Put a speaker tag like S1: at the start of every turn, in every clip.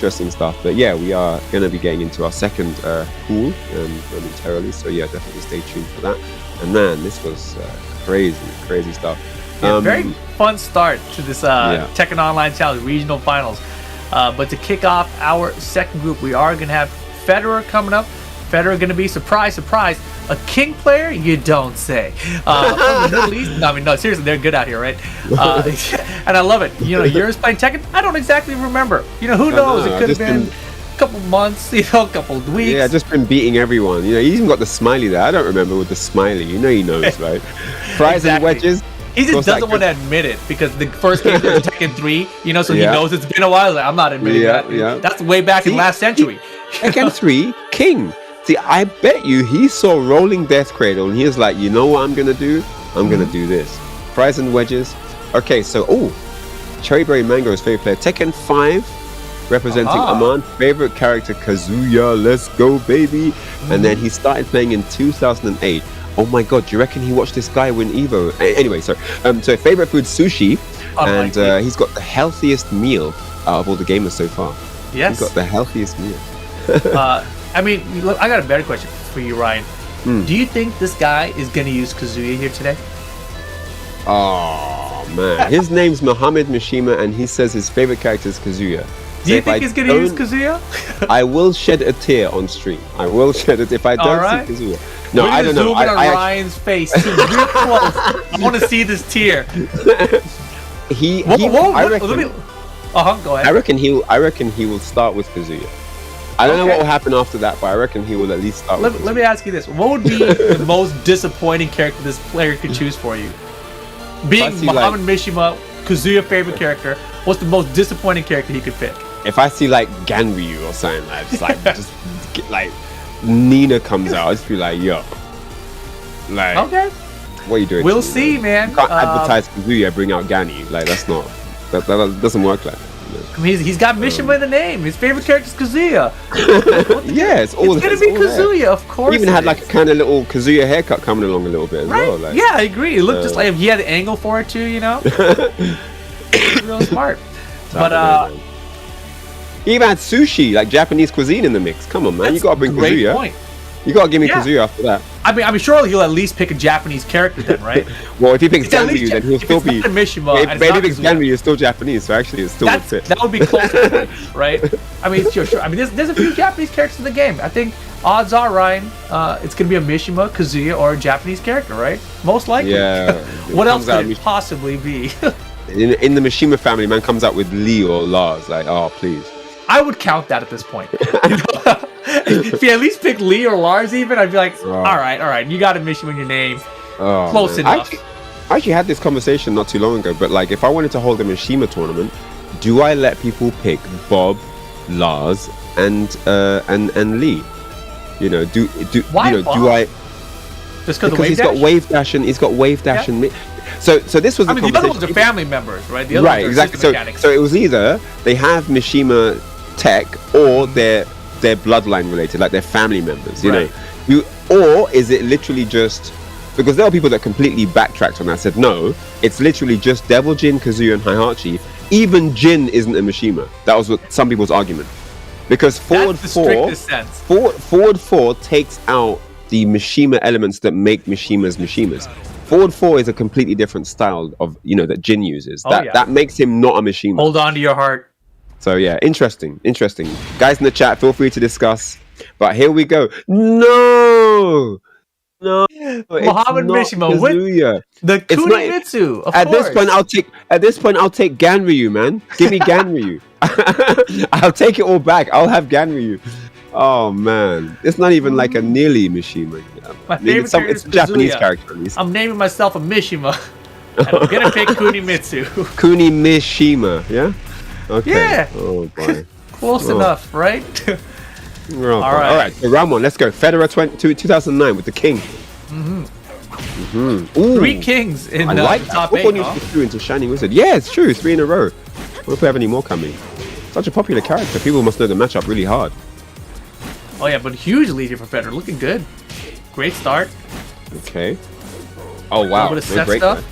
S1: interesting stuff. But yeah, we are going to be getting into our second pool momentarily. So yeah, definitely stay tuned for that. And man, this was crazy stuff.
S2: Yeah, very fun start to this Tekken Online Challenge Regional Finals. But to kick off our second group, we are going to have Federer coming up. Federer going to be, surprise, a King player? You don't say. From the Middle East? No, I mean, no, seriously, they're good out here, right? And I love it. You know, yours playing Tekken? I don't exactly remember. You know, who knows? It could have been a couple months, you know, a couple of weeks.
S1: Yeah, just been beating everyone. You know, he even got the smiley there. I don't remember with the smiley. You know he knows, right? Fries and wedges.
S2: He just doesn't want to admit it because the first game was Tekken 3, you know, so he knows it's been a while. Like, I'm not admitting that. Yeah. That's way back in last century.
S1: Tekken 3, King. See, I bet you he saw Rolling Death Cradle and he was like, you know what I'm going to do? I'm going to do this. Fries and wedges. Okay, so, Cherryberry Mango is favorite player. Tekken 5, representing Aman. Favorite character, Kazuya. Let's go, baby. And then he started playing in 2008. Oh my god, do you reckon he watched this guy win Evo? Anyway, so favorite food, sushi. And he's got the healthiest meal out of all the gamers so far.
S2: Yes.
S1: He's got the healthiest meal.
S2: I mean, look, I got a better question for you, Ryan. Do you think this guy is going to use Kazuya here today?
S1: Oh, man. His name's Mohammad Mishima, and he says his favorite character is Kazuya.
S2: Do you think he's going to use Kazuya?
S1: I will shed a tear on stream. I will shed it if I don't see Kazuya. No, I don't know.
S2: Zoom in on Ryan's face. He's real close. I want to see this tear.
S1: I reckon.
S2: Go ahead.
S1: I reckon he will start with Kazuya. I don't know what will happen after that, but I reckon he will at least start with Kazuya.
S2: Let me ask you this. What would be the most disappointing character this player could choose for you? Being Mohammad Mishima, Kazuya favorite character, what's the most disappointing character he could pick?
S1: If I see like Ganryu or something, like Nina comes out, I'll just be like, yo. Like,
S2: okay.
S1: What are you doing?
S2: We'll see, man.
S1: You can't advertise Kazuya, bring out Ganyu. Like, that's not, that doesn't work like that.
S2: He's got Mishima in the name. His favorite character is Kazuya.
S1: Yeah, it's gonna
S2: be Kazuya, of course.
S1: He even had like a kind of little Kazuya haircut coming along a little bit as well. Like,
S2: yeah, I agree. It looked just like he had an angle for it too, you know. Real smart. But
S1: he even had sushi, like Japanese cuisine, in the mix. Come on, man, you gotta bring Kazuya.
S2: Point.
S1: You gotta give me Kazuya after that.
S2: I mean, sure he'll at least pick a Japanese character then, right?
S1: Well, if he picks Ganryu, then he'll still be.
S2: Mishima,
S1: if he picks Ganryu, it's still Japanese, so actually it's still a fit.
S2: That would be close, right? I mean, sure. I mean, there's a few Japanese characters in the game. I think odds are, Ryan, it's gonna be a Mishima, Kazuya, or a Japanese character, right? Most likely.
S1: Yeah.
S2: What else could it possibly be?
S1: in the Mishima family, man comes out with Lee or Lars. Like, oh, please.
S2: I would count that at this point. If you at least pick Lee or Lars, even, I'd be like, all right, you got a Mishima in your name. Close enough.
S1: I actually had this conversation not too long ago, but like, if I wanted to hold a Mishima tournament, do I let people pick Bob, Lars, and Lee? You know,
S2: Why
S1: you know, do I?
S2: Just because
S1: he's got wave dash and So this was the conversation.
S2: The other ones are family members, right? The other ones are
S1: exactly. So it was either they have Mishima tech or they're bloodline related, like they're family members, you know. Or is it literally just because there are people that completely backtracked on that, said no, it's literally just Devil Jin, Kazuya, and Heihachi. Even Jin isn't a Mishima. That was what some people's argument. Because Forward 4 takes out the Mishima elements that make Mishimas. Forward 4 is a completely different style of, you know, that Jin uses. That makes him not a Mishima.
S2: Hold on to your heart.
S1: So yeah, interesting. Guys in the chat, feel free to discuss. But here we go. No,
S2: Mohammad Mishima with the Kunimitsu.
S1: At this point, I'll take Ganryu, man. Give me Ganryu. I'll take it all back. I'll have Ganryu. Oh man, it's not even like a nearly Mishima.
S2: My favorite character is
S1: a Japanese character, at least.
S2: I'm naming myself a Mishima. And I'm gonna pick Kunimitsu.
S1: Kunimishima, yeah. Okay.
S2: Yeah.
S1: Oh boy.
S2: Close enough, right?
S1: All right. So round one. Let's go. Federer 2009 with the King. Ooh.
S2: 3 kings in the top 8.
S1: Needs to go into Shining Wizard. Yeah, it's true. 3 in a row. What if we have any more coming? Such a popular character. People must know the matchup really hard.
S2: Oh yeah, but huge lead here for Federer. Looking good. Great start.
S1: Okay. Oh wow.
S2: A little bit of set stuff.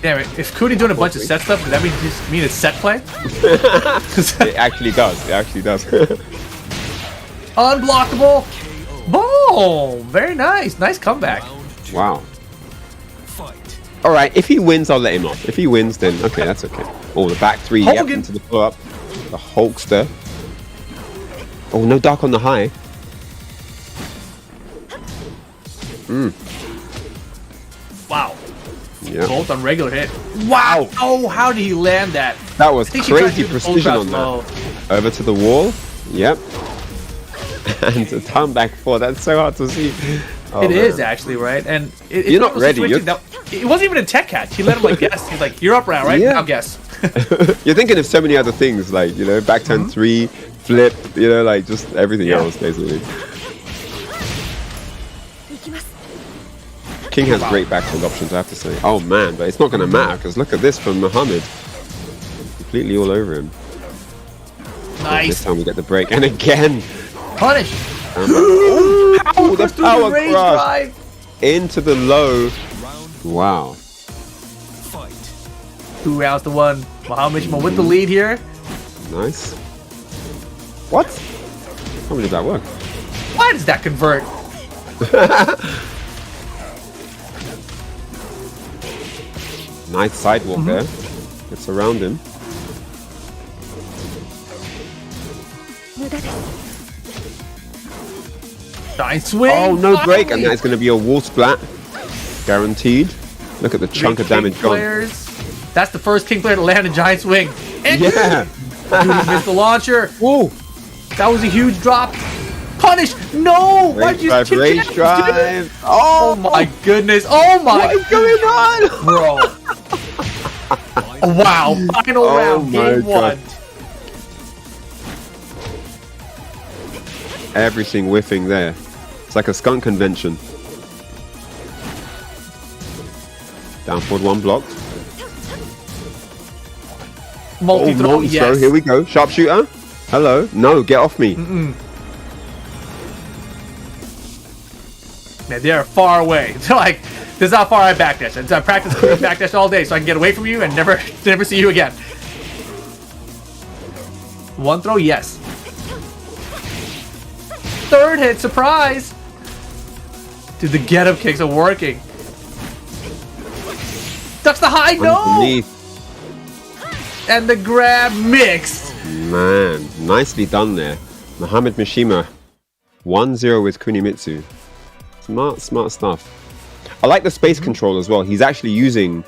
S2: Damn it, if Kuni doing a bunch of set stuff, does that mean it's set play?
S1: It actually does. It actually does.
S2: Unblockable. Boom! Very nice. Nice comeback.
S1: Wow. All right, if he wins, I'll let him off. If he wins, then okay, that's okay. Oh, the back three, yep, into the pull up. The Hulkster. Oh, no dark on the high.
S2: Wow.
S1: Yeah.
S2: Bolt on regular hit. Wow! Oh, how did he land that?
S1: That was crazy precision on that. Over to the wall. Yep. And to turn back 4. That's so hard to see. Oh,
S2: it is actually, right? And
S1: you're not ready.
S2: It wasn't even a tech catch. He let him like guess. He's like, "You're up round, right? Yeah. Now guess."
S1: You're thinking of so many other things, like back turn 3, flip, like just everything else basically. King has great backhand options, I have to say. Oh man, but it's not going to matter because look at this from Mohammad. Completely all over him.
S2: Nice.
S1: This time we get the break, and again.
S2: Punish.
S1: Oh, the power crush into the low. Wow.
S2: 2 rounds to 1. Mohammad Mishima with the lead here.
S1: Nice. What? How did that work?
S2: Why does that convert?
S1: Nice sidewalk there. Gets around him.
S2: Giant swing.
S1: Oh, no break, and that's going to be a wall splat. Guaranteed. Look at the chunk of damage gone.
S2: That's the first King player to land a giant swing. And
S1: yeah.
S2: Dude, he missed the launcher.
S1: Whoa.
S2: That was a huge drop. Punish. No.
S1: Rage drive, rage drive.
S2: Oh my goodness. Oh my.
S1: What is going on?
S2: Bro. Wow. Final round. Game 1.
S1: Everything whiffing there. It's like a skunk convention. Down forward 1 blocked.
S2: Multi-throw, yes.
S1: Here we go. Sharpshooter. Hello. No, get off me.
S2: Man, they're far away. They're like, this is how far I backdash. And I practice backdash all day so I can get away from you and never see you again. 1 throw, yes. 3rd hit, surprise. Dude, the get-up kicks are working. Ducks the high, no!
S1: Underneath.
S2: And the grab mix.
S1: Man, nicely done there. Mohammad Mishima, 1-0 with Kunimitsu. Smart stuff. I like the space control as well. He's actually using,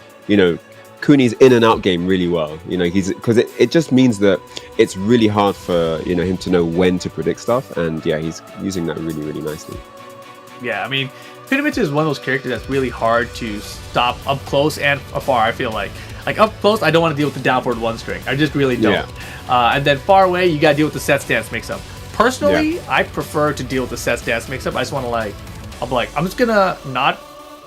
S1: Kuni's in and out game really well. Because it just means that it's really hard for him to know when to predict stuff, and yeah, he's using that really, really nicely.
S2: Yeah, I mean, Kunimitsu is one of those characters that's really hard to stop up close and afar. I feel like up close, I don't want to deal with the down forward 1 string. I just really don't. Yeah. And then far away, you gotta deal with the set stance mix-up. Personally, I prefer to deal with the set stance mix-up. I just want to I'm just gonna not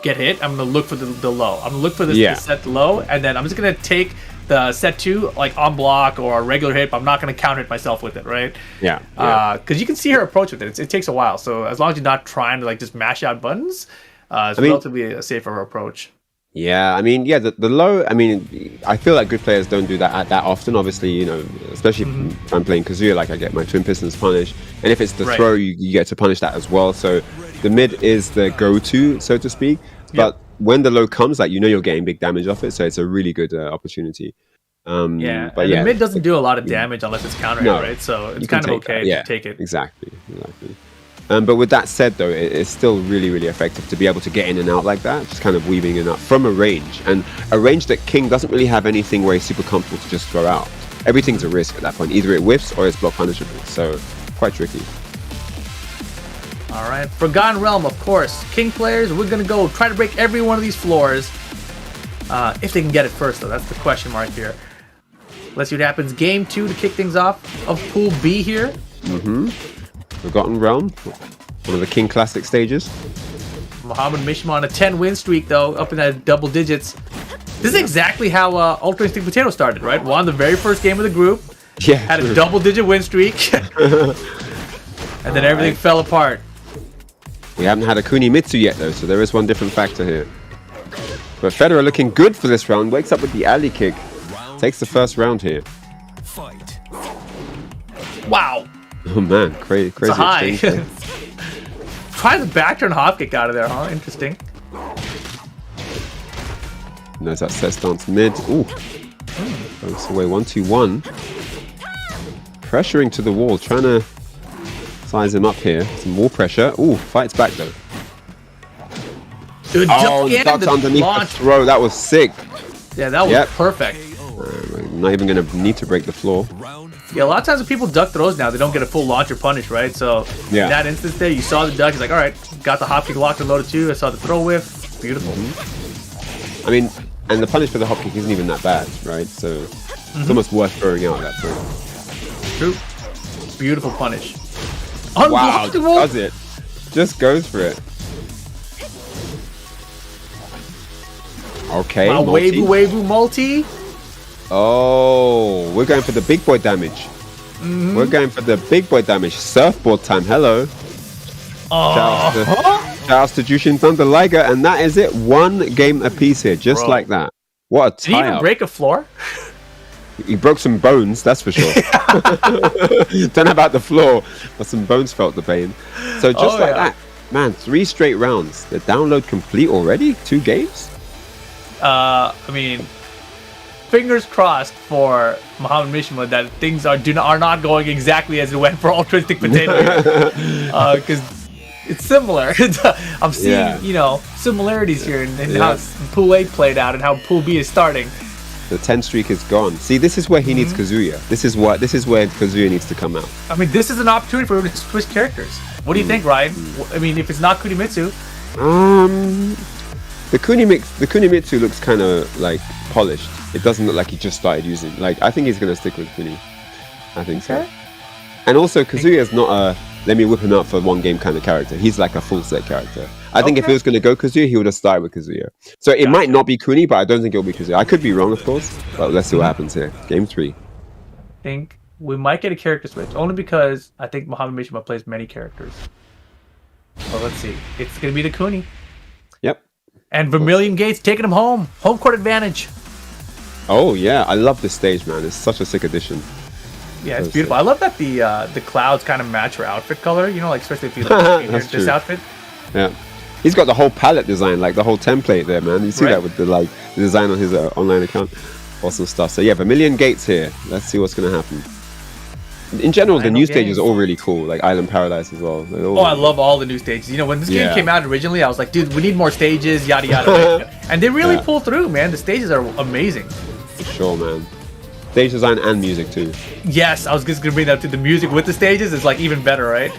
S2: get hit. I'm gonna look for the low. I'm gonna look for this set low, and then I'm just gonna take the set 2 on block or a regular hit, but I'm not gonna counter it myself with it, right?
S1: Yeah.
S2: Because you can see her approach with it. It takes a while. So as long as you're not trying to just mash out buttons, it's relatively a safer approach.
S1: Yeah, the low, I feel like good players don't do that that often, obviously, especially if I'm playing Kazuya, I get my twin pistons punished, and if it's the throw, you get to punish that as well, so the mid is the go-to, so to speak, but when the low comes, you're getting big damage off it, so it's a really good opportunity. But
S2: the mid doesn't do a lot of damage unless it's counter hit, right? So it's kind of okay to take it.
S1: Exactly. But with that said, though, it's still really, really effective to be able to get in and out like that, just kind of weaving in and out from a range. And a range that King doesn't really have anything where he's super comfortable to just throw out. Everything's a risk at that point. Either it whiffs or it's block punishable. So, quite tricky.
S2: All right. Forgotten Realm, of course. King players, we're going to go try to break every one of these floors. If they can get it first, though. That's the question mark here. Let's see what happens. Game 2 to kick things off of Pool B here.
S1: Forgotten Realm, one of the King Classic stages.
S2: Mohammad Mishima on a 10-win streak, though, up in that double digits. This is exactly how Ultra Instinct Potato started, right? Won the very first game of the group.
S1: Yeah,
S2: had a double-digit win streak. And then everything fell apart.
S1: We haven't had a Kunimitsu yet, though, so there is one different factor here. But Federer looking good for this round. Wakes up with the alley kick. Takes the first round here.
S2: Wow.
S1: Oh man, crazy
S2: It's a high.
S1: exchange.
S2: Try the back turn hop kick out of there, huh? Interesting.
S1: Knows that set stance mid. Ooh. Goes away 1-2-1. Pressuring to the wall, trying to size him up here. Some more pressure. Ooh, fights back though.
S2: Dude,
S1: ducks underneath the throw. That was sick.
S2: Yeah, that was perfect.
S1: Not even going to need to break the floor.
S2: Yeah, a lot of times when people duck throws now, they don't get a full launch or punish, right? So in that instance there, you saw the duck. He's like, all right, got the hop kick locked and loaded too. I saw the throw whiff. Beautiful.
S1: I mean, and the punish for the hop kick isn't even that bad, right? So it's almost worth throwing out that throw.
S2: True. Beautiful punish.
S1: Wow, does it. Just goes for it. Okay,
S2: wow, wavy multi.
S1: Oh, we're going for the big boy damage. We're going for the big boy damage. Surfboard time. Hello. Shout outs to Jushin Thunder Liger, and that is it. One game apiece here, just like that. What a tie.
S2: Did he even break a floor?
S1: He broke some bones, that's for sure. Don't know about the floor, but some bones felt the pain. So just like that, man, 3 straight rounds. The download complete already? 2 games?
S2: I mean, fingers crossed for Mohammad Mishima that things are not going exactly as it went for Altruistic Potato, because it's similar. I'm seeing similarities here in how Pool A played out and how Pool B is starting.
S1: The 10 streak is gone. See, this is where he needs Kazuya. This is where Kazuya needs to come out.
S2: I mean, this is an opportunity for him to switch characters. What do you think, Ryan? I mean, if it's not Kunimitsu,
S1: the Kunimitsu looks kind of like polished. It doesn't look like he just started using. Like, I think he's gonna stick with Kuni. I think so. And also, Kazuya is not a let me whip him out for one game kind of character. He's like a full set character. I think if he was going to go Kazuya, he would have started with Kazuya. So it might not be Kuni, but I don't think it'll be Kazuya. I could be wrong, of course, but let's see what happens here. Game 3.
S2: I think we might get a character switch, only because I think Mohammad Mishima plays many characters. So let's see. It's going to be the Kuni.
S1: Yep.
S2: And Vermilion Gates taking him home. Home court advantage.
S1: Oh, yeah. I love this stage, man. It's such a sick addition.
S2: Yeah, it's beautiful. I love that the clouds kind of match her outfit color. You know, like especially if you like this outfit.
S1: Yeah, he's got the whole palette design, like the whole template there, man. You see that with the design on his online account. Awesome stuff. So yeah, Vermilion Gates here. Let's see what's gonna happen. In general, the new stages are all really cool, like Island Paradise as well.
S2: I love all the new stages. You know, when this game came out originally, I was like, dude, we need more stages, yada yada. And they really pull through, man. The stages are amazing.
S1: For sure, man. Stage design and music too.
S2: Yes, I was just gonna bring that to the music with the stages is like even better, right?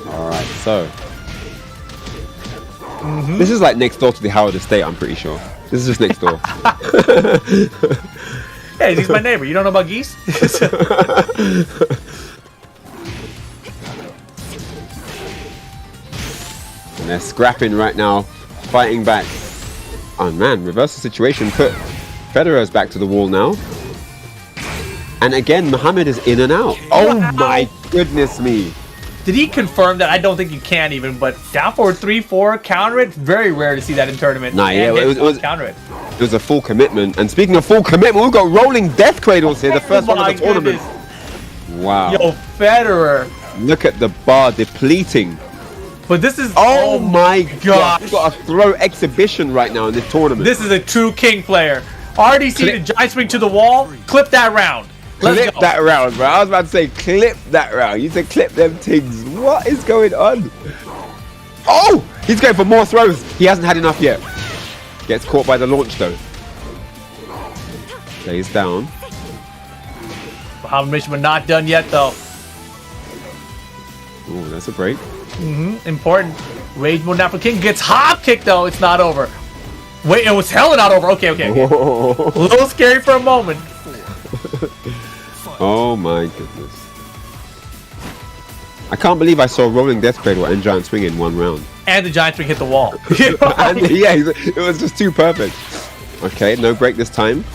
S1: Alright, so this is like next door to the Howard Estate, I'm pretty sure. This is just next door.
S2: Hey, he's my neighbor. You don't know about geese?
S1: And they're scrapping right now, fighting back. Oh man, reverse the situation. Put Federer's back to the wall now. And again, Mohammad is in and out. Oh my goodness me.
S2: Did he confirm that? I don't think you can even, but down forward 3-4, counter it. Very rare to see that in tournament.
S1: Nah, yeah, it was
S2: counter it.
S1: It was a full commitment. And speaking of full commitment, we've got rolling death cradles here. The first one of the tournament. Wow.
S2: Yo, Federer.
S1: Look at the bar depleting.
S2: But this is...
S1: Oh my god. We've got a throw exhibition right now in this tournament.
S2: This is a true king player. RDC the giant swing to the wall. Clip that round.
S1: Clip that round, bro. I was about to say clip that round. You said clip them things. What is going on? Oh! He's going for more throws. He hasn't had enough yet. Gets caught by the launch though. Stays down.
S2: Mohammad Mishima not done yet though.
S1: Oh, that's a break.
S2: Important. Rage mode now for King. Gets hop kicked though. It's not over. Wait, it was hella not over. Okay. A little scary for a moment.
S1: Oh my goodness. I can't believe I saw Rolling Death Cradle and Giant Swing in one round.
S2: And the Giant Swing hit the wall.
S1: And, yeah, it was just too perfect. Okay, no break this time.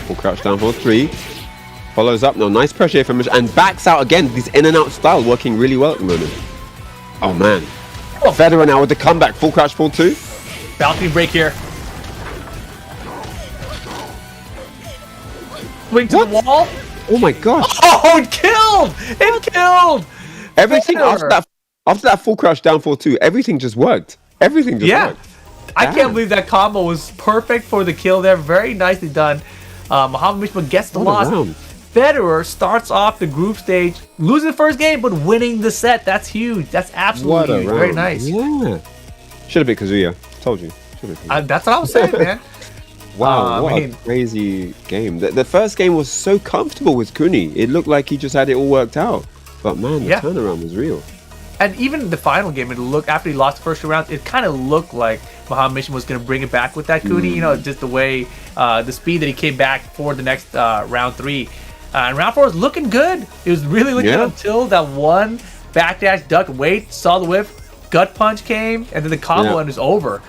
S1: Full crouch down for 3. Follows up. No, nice pressure here from Mishima. And backs out again. This in and out style working really well at the moment. Oh man. Federer now with the comeback. Full crouch pull 2.
S2: Balcony break here. Swing to the wall.
S1: Oh my gosh.
S2: Oh, it killed! It killed!
S1: Everything
S2: Federer.
S1: after that full crouch down 4-2, everything just worked. Everything just worked.
S2: I can't believe that combo was perfect for the kill there. Very nicely done. Mohammad Mishima gets the loss. Federer starts off the group stage, losing the first game, but winning the set. That's huge. That's absolutely huge. Very nice.
S1: Yeah. Should have been Kazuya. Told you.
S2: That's what I was saying, man.
S1: Wow, what a crazy game. The first game was so comfortable with Kuni. It looked like he just had it all worked out. But man, the turnaround was real.
S2: And even the final game, it looked, after he lost the first 2 rounds, it kind of looked like Mohammad Mishima was going to bring it back with that Kuni. You know, just the way, the speed that he came back for the next round 3. And round 4 was looking good. It was really looking good until that one backdash, duck, wait, saw the whip, gut punch came, and then the combo and it was over.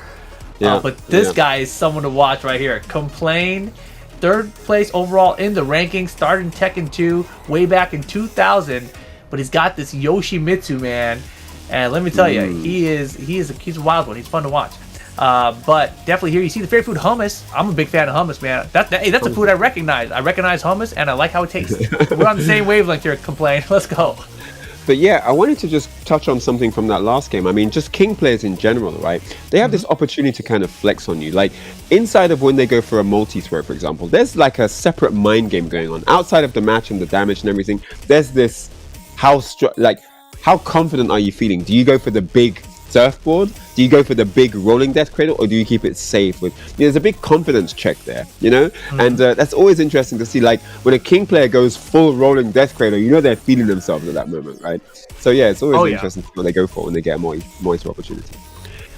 S2: But this guy is someone to watch right here. Complain, 3rd place overall in the rankings, started in Tekken 2 way back in 2000. But he's got this Yoshimitsu, man, and let me tell you, he's a wild one. He's fun to watch. But definitely here you see the favorite food, hummus. I'm a big fan of hummus, man. That's a food I recognize. I recognize hummus, and I like how it tastes. We're on the same wavelength here. Complain. Let's go.
S1: But yeah, I wanted to just touch on something from that last game. I mean, just King players in general, right? They have this opportunity to kind of flex on you. Like, inside of when they go for a multi-throw, for example, there's like a separate mind game going on. Outside of the match and the damage and everything, there's this, how confident are you feeling? Do you go for the big surfboard? Do you go for the big rolling death cradle, or do you keep it safe? There's a big confidence check there, you know, and that's always interesting to see. Like when a King player goes full rolling death cradle, you know they're feeling themselves at that moment, right? So yeah, it's always interesting to see what they go for when they get a moist opportunity.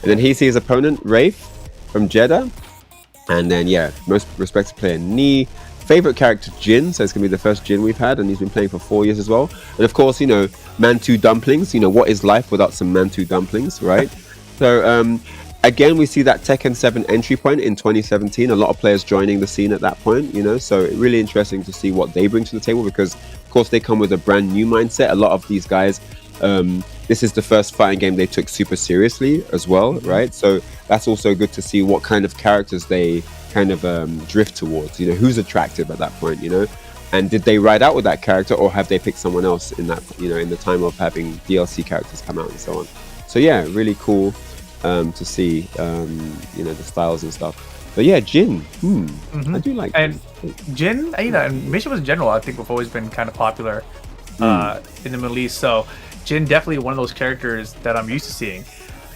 S1: And then he sees his opponent Raef from Jeddah, and then most respected player Ni. Favorite character Jin, so it's gonna be the first Jin we've had, and he's been playing for 4 years as well. And of course, you know, Mantu dumplings. You know, what is life without some Mantu dumplings, right? So again, we see that Tekken 7 entry point in 2017. A lot of players joining the scene at that point. You know, so really interesting to see what they bring to the table, because of course they come with a brand new mindset. A lot of these guys, this is the first fighting game they took super seriously as well, right? So that's also good to see what kind of characters they kind of drift towards, you know, who's attractive at that point, you know, and did they ride out with that character, or have they picked someone else in that, you know, in the time of having DLC characters come out and so on. So yeah, really cool to see, you know, the styles and stuff. But yeah, Jin, I do like
S2: Jin, you know, and Mishima in general, I think have always been kind of popular in the Middle East. So Jin definitely one of those characters that I'm used to seeing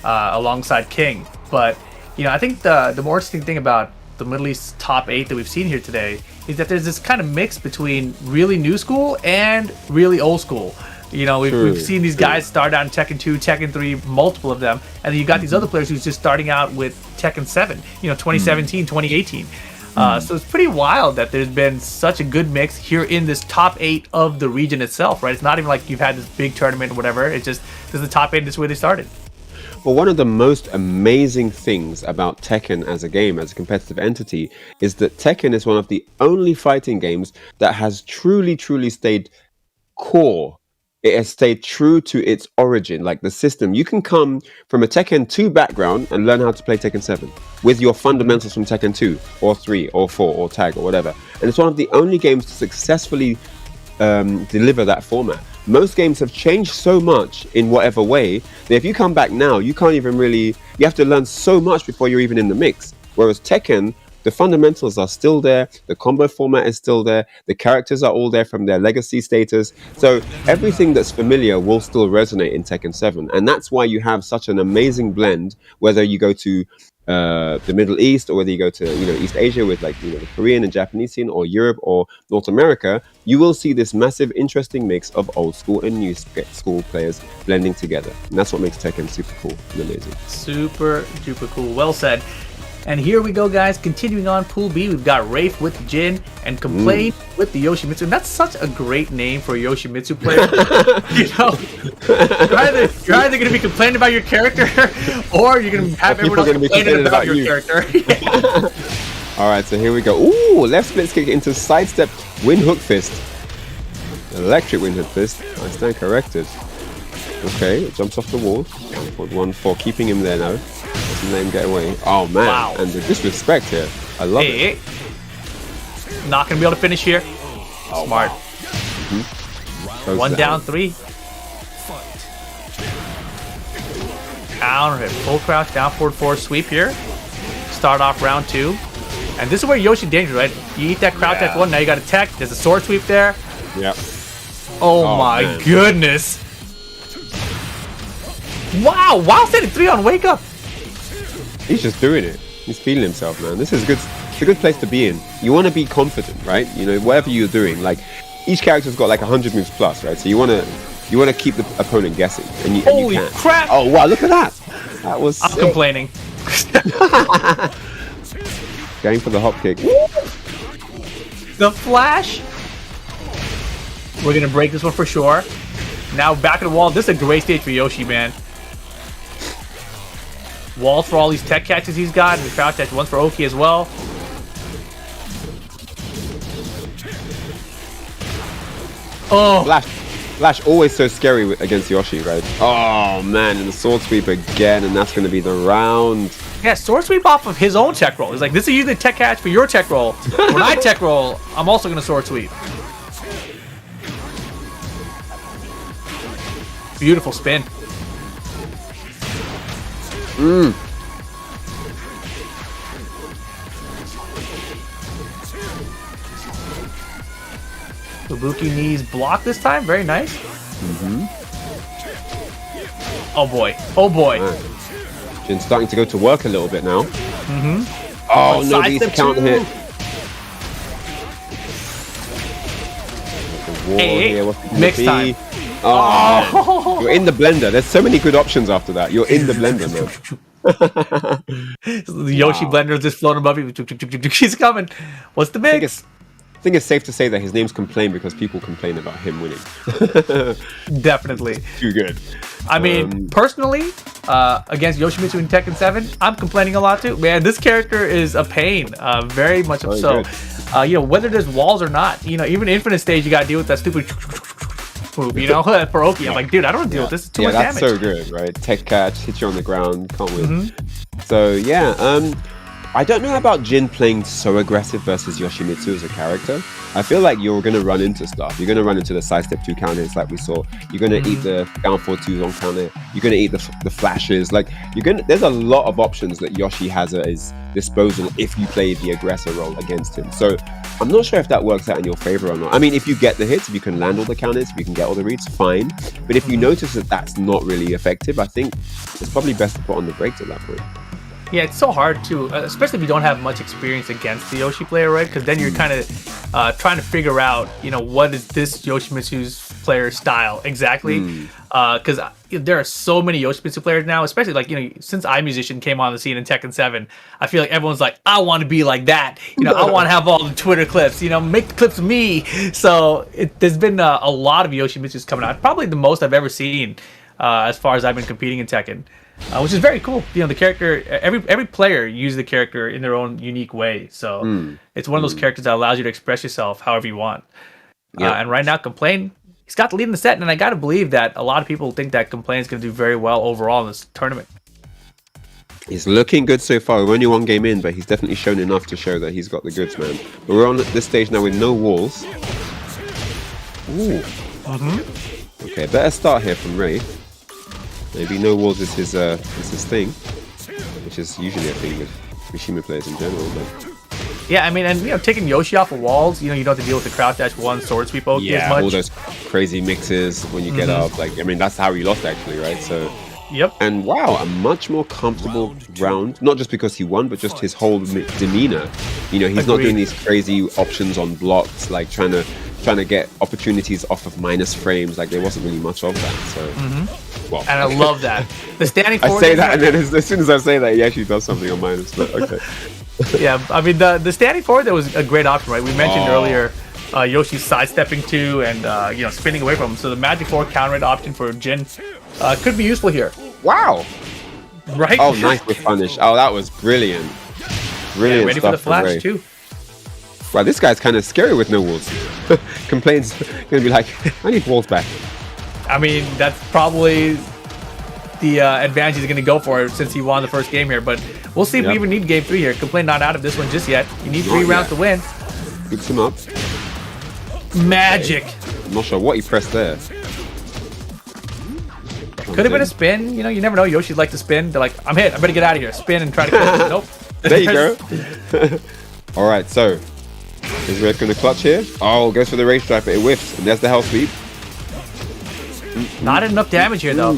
S2: alongside King. But you know, I think the more interesting thing about the Middle East top 8 that we've seen here today is that there's this kind of mix between really new school and really old school. You know, we've seen these guys start out in Tekken 2, Tekken 3, multiple of them, and then you got these other players who's just starting out with Tekken 7, you know, 2017, 2018. So it's pretty wild that there's been such a good mix here in this top 8 of the region itself, right? It's not even like you've had this big tournament or whatever. It's just, this is the top 8, this is where they started.
S1: Well, one of the most amazing things about Tekken as a game, as a competitive entity, is that Tekken is one of the only fighting games that has truly stayed core. It has stayed true to its origin, like the system. You can come from a Tekken 2 background and learn how to play Tekken 7 with your fundamentals from Tekken 2 or 3 or 4 or tag or whatever. And it's one of the only games to successfully deliver that format. Most games have changed so much in whatever way that if you come back now, you can't even really, you have to learn so much before you're even in the mix. Whereas Tekken, the fundamentals are still there, the combo format is still there, the characters are all there from their legacy status. So everything that's familiar will still resonate in Tekken 7. And that's why you have such an amazing blend, whether you go to the Middle East, or whether you go to, you know, East Asia with, like, you know, the Korean and Japanese scene, or Europe or North America, you will see this massive interesting mix of old school and new school players blending together. And that's what makes Tekken super cool and amazing.
S2: Super duper cool. Well said. And here we go, guys. Continuing on Pool B, we've got Raef with Jin and Complain with the Yoshimitsu. And that's such a great name for a Yoshimitsu player. You know, you're either going to be complaining about your character, or you're going to have everyone else complaining about your character.
S1: All right, so here we go. Ooh, left split kick into sidestep wind hook fist. Electric wind hook fist. I stand corrected. Okay, it jumps off the wall. 1 for keeping him there now. Doesn't let him get away. Oh man,
S2: Wow.
S1: and the disrespect here. I love it.
S2: Not gonna be able to finish here.
S1: Oh,
S2: Smart.
S1: Wow.
S2: One down, 3. Counter hit. Full crouch, down forward 4 sweep here. Start off round 2. And this is where Yoshi dangerous, right? You eat that crouch X1, now you got a tech. There's a sword sweep there.
S1: Yep.
S2: Oh my
S1: man.
S2: goodness. Wow, wow, setting 3 on wake up.
S1: He's just doing it. He's feeling himself, man. This is good. It's a good place to be in. You want to be confident, right? You know, whatever you're doing. Like each character's got like 100 moves plus, right? So you want to keep the opponent guessing, and you
S2: Holy
S1: can.
S2: crap!
S1: Oh wow, look at that. That was.
S2: I'm
S1: sick.
S2: complaining.
S1: Going for the hop kick.
S2: The flash. We're gonna break this one for sure. Now back at the wall. This is a great stage for Yoshi, man. Walls for all these tech catches he's got, and the crouch catch one's for Oki as well. Oh,
S1: Flash always so scary against Yoshi, right? Oh man, and the sword sweep again, and that's going to be the round.
S2: yeah, sword sweep off of his own tech roll. He's like, this is usually tech catch for your tech roll. When I tech roll, I'm also gonna sword sweep. Beautiful spin. Kabuki knees block this time. Very nice. Oh boy. Oh boy.
S1: Jin's starting to go to work a little bit now. Oh no, these counter hit.
S2: Hey, mix time.
S1: Oh, you're in the blender. There's so many good options after that. You're in the blender, man.
S2: The Yoshi blender is just floating above you. He's coming. What's the mix?
S1: I think it's safe to say that his name's Complain because people complain about him winning.
S2: Definitely.
S1: Too good.
S2: I mean, personally, against Yoshimitsu in Tekken 7, I'm complaining a lot too. Man, this character is a pain. Very much so. You know, whether there's walls or not, you know, even Infinite Stage, you gotta deal with that stupid move, you know, for Oki. I'm like, dude, I don't deal with this. It's too much damage.
S1: Yeah, that's so good, right? Tech catch, hit you on the ground, can't win. So, yeah, I don't know about Jin playing so aggressive versus Yoshimitsu as a character. I feel like you're going to run into stuff. You're going to run into the sidestep 2 counters like we saw. You're going to eat the down 4-2 on counter. You're going to eat the flashes. Like there's a lot of options that Yoshi has at his disposal if you play the aggressor role against him. So I'm not sure if that works out in your favor or not. I mean, if you get the hits, if you can land all the counters, if you can get all the reads, fine. But if you notice that that's not really effective, I think it's probably best to put on the brakes at that point.
S2: Yeah, it's so hard to, especially if you don't have much experience against the Yoshi player, right? Because then you're kind of trying to figure out, you know, what is this Yoshimitsu's player style exactly? Because there are so many Yoshimitsu players now, especially like, you know, since iMusician came on the scene in Tekken 7, I feel like everyone's like, I want to be like that. You know, I want to have all the Twitter clips, you know, make the clips of me. So there's been a lot of Yoshimitsus coming out. Probably the most I've ever seen as far as I've been competing in Tekken. Which is very cool. You know, the character, every player uses the character in their own unique way. So it's one of those characters that allows you to express yourself however you want. And right now, Complain, he's got the lead in the set. And I got to believe that a lot of people think that Complain is going to do very well overall in this tournament.
S1: He's looking good so far. We're only 1 game in, but he's definitely shown enough to show that he's got the goods, man. But we're on this stage now with no walls. Ooh. Okay, better start here from Raef. Maybe no walls is his thing, which is usually a thing with Mishima players in general. But
S2: yeah, I mean, and you know, taking Yoshi off of walls, you know, you don't have to deal with the crouch dash 1 sword sweep Oki as much.
S1: All those crazy mixes when you get up. Like, I mean, that's how he lost actually, right? So.
S2: Yep.
S1: And wow, a much more comfortable round. Not just because he won, but just his whole demeanor. You know, he's not doing these crazy options on blocks, like trying to get opportunities off of minus frames. Like there wasn't really much of that. So. Well,
S2: and I love that. The standing forward.
S1: I say that, and then as soon as I say that, he actually does something on minus. But okay.
S2: Yeah, I mean the standing forward, that was a great option, right? We mentioned earlier Yoshi sidestepping too, and you know, spinning away from him. So the magic forward counter rate option for Jin could be useful here.
S1: Wow.
S2: Right.
S1: Oh, nice with punish. Oh, that was brilliant. Brilliant.
S2: Yeah, ready
S1: stuff
S2: for the flash too.
S1: Wow, this guy's kind of scary with no walls. Complains gonna be like, I need walls back.
S2: I mean, that's probably the advantage he's going to go for since he won the first game here. But we'll see if we even need game 3 here. Complain not out of this one just yet. You need 3 rounds to win.
S1: Picks him up.
S2: Magic.
S1: I'm not sure what he pressed there.
S2: Could have been a spin. You know, you never know. Yoshi'd like to spin. They're like, I'm hit. I better get out of here. Spin and try to kill him. Nope.
S1: There you go. All right, so is Raef going to clutch here? Oh, goes for the race drive, but it whiffs. And there's the health sweep.
S2: Not enough damage here, though.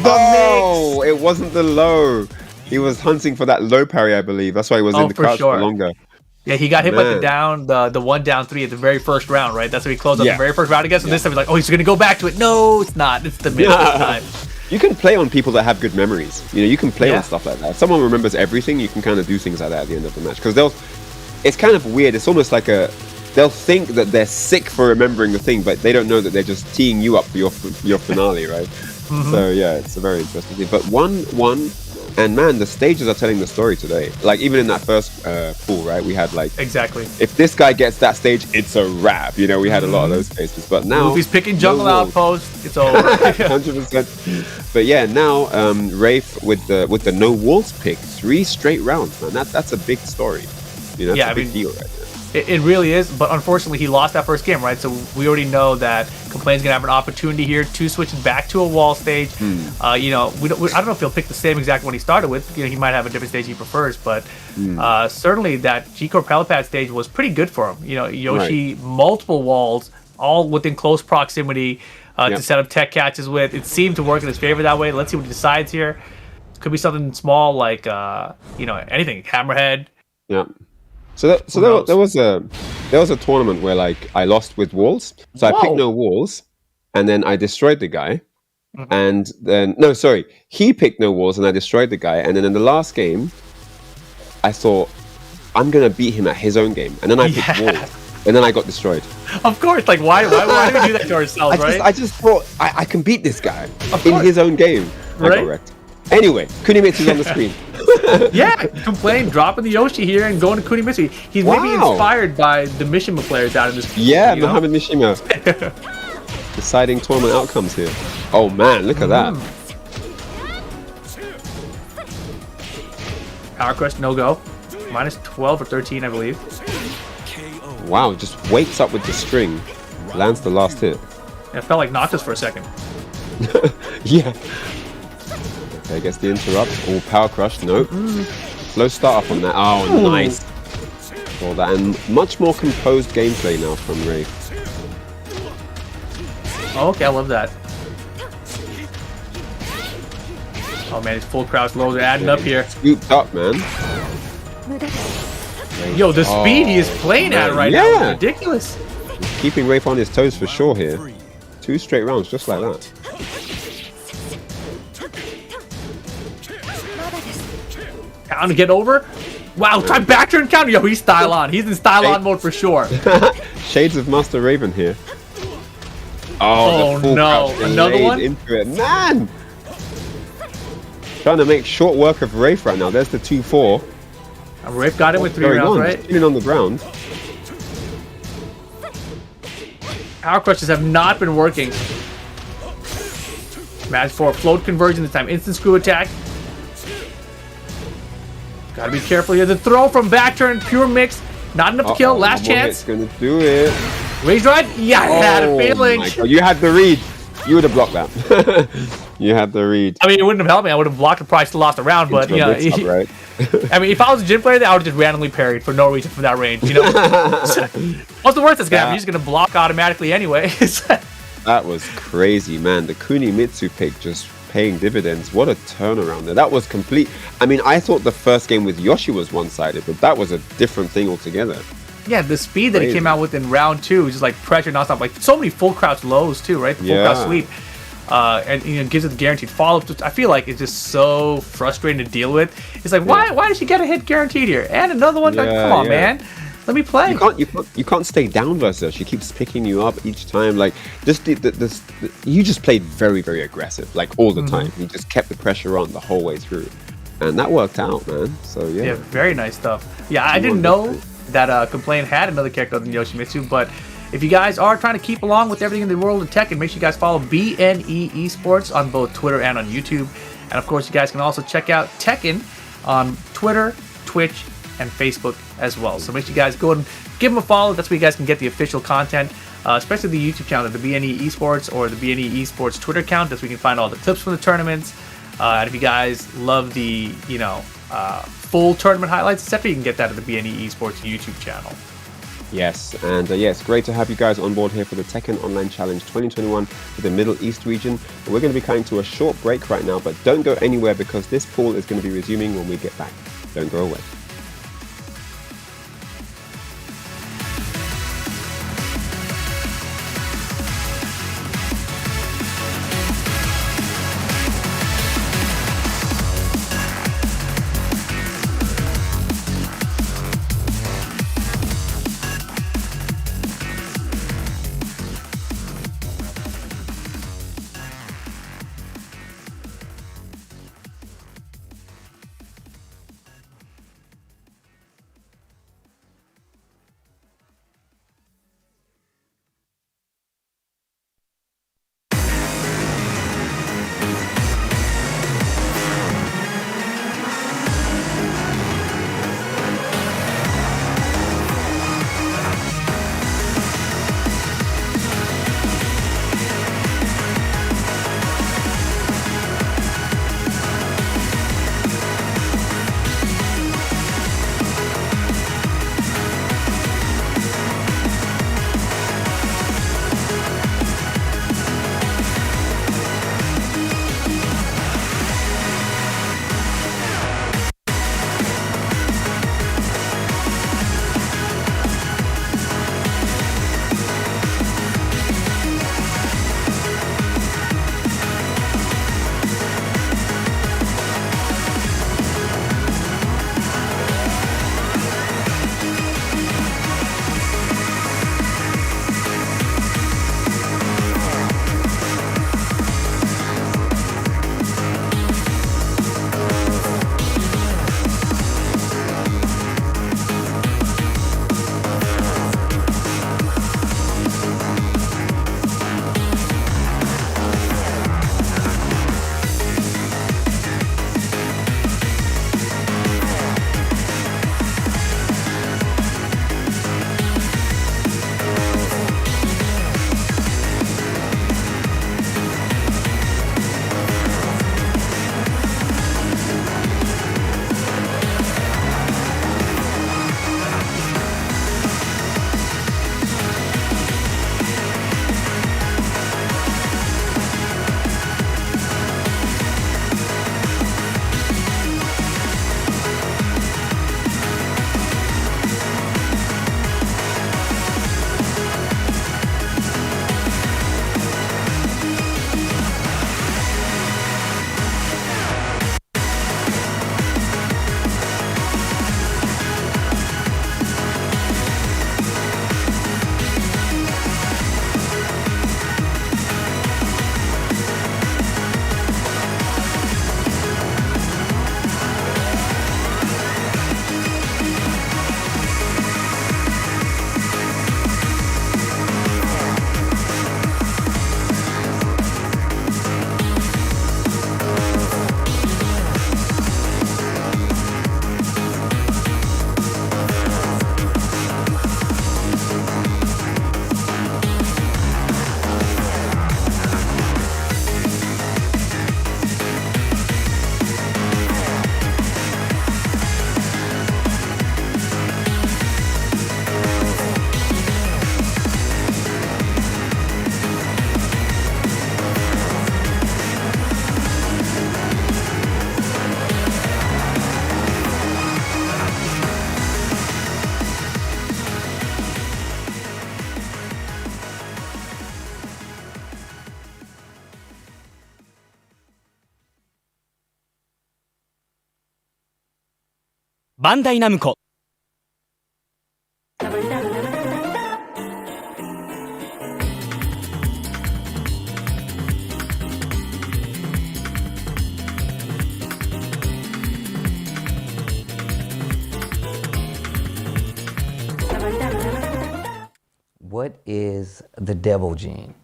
S1: Oh, it wasn't the low. He was hunting for that low parry, I believe. That's why he was in the crouch for longer.
S2: Yeah, he got hit by the down, the 1 down 3 at the very first round, right? That's how he closed out the very first round again. So this time he's like, oh, he's going to go back to it. No, it's not. It's the mid time.
S1: You can play on people that have good memories. You know, you can play on stuff like that. If someone remembers everything, you can kind of do things like that at the end of the match. Because it's kind of weird. It's almost like they'll think that they're sick for remembering the thing, but they don't know that they're just teeing you up for your finale, right? So yeah, it's a very interesting thing. But 1-1, and man, the stages are telling the story today. Like even in that first pool, right? We had like if this guy gets that stage, it's a wrap. You know, we had a lot of those cases. But now
S2: if he's picking jungle outpost, it's over.
S1: 100%. But yeah, now Raef with the no walls pick, 3 straight rounds, man. That's a big story. You know, that's a big deal right there.
S2: It really is, but unfortunately he lost that first game, right? So we already know that Complain's gonna have an opportunity here to switch back to a wall stage. You know, I don't know if he'll pick the same exact one he started with. You know, he might have a different stage he prefers, but certainly that G-Corp Helipad stage was pretty good for him. You know, Yoshi, multiple walls, all within close proximity to set up tech catches with. It seemed to work in his favor that way. Let's see what he decides here. Could be something small like, you know, anything, Hammerhead.
S1: Yeah. So there was a tournament where like I lost with walls. So I picked no walls, and then I destroyed the guy. And then he picked no walls, and I destroyed the guy. And then in the last game, I thought I'm gonna beat him at his own game, and then I picked walls, and then I got destroyed.
S2: Of course, like why do we do that to ourselves, right?
S1: I just thought I can beat this guy in his own game. I got wrecked. Anyway, Kunimitsu's on the screen.
S2: Complain, dropping the Yoshi here and going to Kunimitsu. He's maybe inspired by the Mishima players out in this.
S1: Yeah, Mohammad Mishima. Deciding tournament outcomes here. Oh man, look at that.
S2: Power Crush, no go. Minus 12 or 13, I believe.
S1: Wow, just wakes up with the string. Lands the last hit.
S2: It felt like Noctis for a second.
S1: Yeah. Okay, gets the interrupt. Oh, Power Crush, nope. Slow start up on that. Oh, nice. All that, and much more composed gameplay now from Raef.
S2: Oh, okay, I love that. Oh man, his full crouch lows are adding up here.
S1: Scooped up, man.
S2: Yo, the speed he is playing at right now is ridiculous.
S1: He's keeping Raef on his toes for sure here. 2 straight rounds, just like that.
S2: Down to get over. Wow, try back turn counter. Yo, he's style on. He's in style on mode for sure.
S1: Shades of Master Raven here. Oh
S2: no, another one?
S1: Into it. Man! Trying to make short work of Raef right now. There's the 2-4.
S2: Raef got it with 3 rounds, right?
S1: Just on the ground.
S2: Power crushes have not been working. Match 4, float conversion this time. Instant screw attack. Gotta be careful here. The throw from back turn, pure mix. Not enough to kill. Last chance.
S1: Gonna do it.
S2: Raise drive. Yeah, I had a feeling.
S1: You had the read. You would have blocked that. You had the read.
S2: I mean, it wouldn't have helped me. I would have blocked and probably still lost the round. But yeah,
S1: right?
S2: I mean, if I was a gym player, I would have just randomly parried for no reason from that range. You know, what's the worst that's gonna happen? He's gonna block automatically anyway.
S1: That was crazy, man. The Kunimitsu pick just paying dividends. What a turnaround there. That was complete. I mean, I thought the first game with Yoshi was one-sided, but that was a different thing altogether.
S2: Yeah, the speed that he came out with in round 2 is just like pressure nonstop. Like so many full crouch lows too, right? The full crouch sweep. And you know, gives it the guaranteed follow-up. I feel like it's just so frustrating to deal with. It's like, why did she get a hit guaranteed here? And another one? Like, come on, man. Let me play.
S1: You can't stay down versus her. She keeps picking you up each time. Like you just played very, very aggressive, like all the time. You just kept the pressure on the whole way through, and that worked out, man. So
S2: yeah, very nice stuff. Yeah, I didn't know that Complain had another character other than Yoshimitsu, but If you guys are trying to keep along with everything in the world of Tekken, make sure you guys follow BNE Esports on both Twitter and on YouTube. And of course, you guys can also check out Tekken on Twitter, Twitch, and Facebook as well. So make sure you guys go and give them a follow. That's where you guys can get the official content, especially the YouTube channel, the BNE Esports or the BNE Esports Twitter account. That's where you can find all the clips from the tournaments. And if you guys love the, full tournament highlights, etc., you can get that at the BNE Esports YouTube channel.
S1: Yes, and it's great to have you guys on board here for the Tekken Online Challenge 2021 for the Middle East region. We're going to be coming to a short break right now, but don't go anywhere because this pool is going to be resuming when we get back. Don't go away.
S3: バンダイナムコ
S4: What is the devil gene?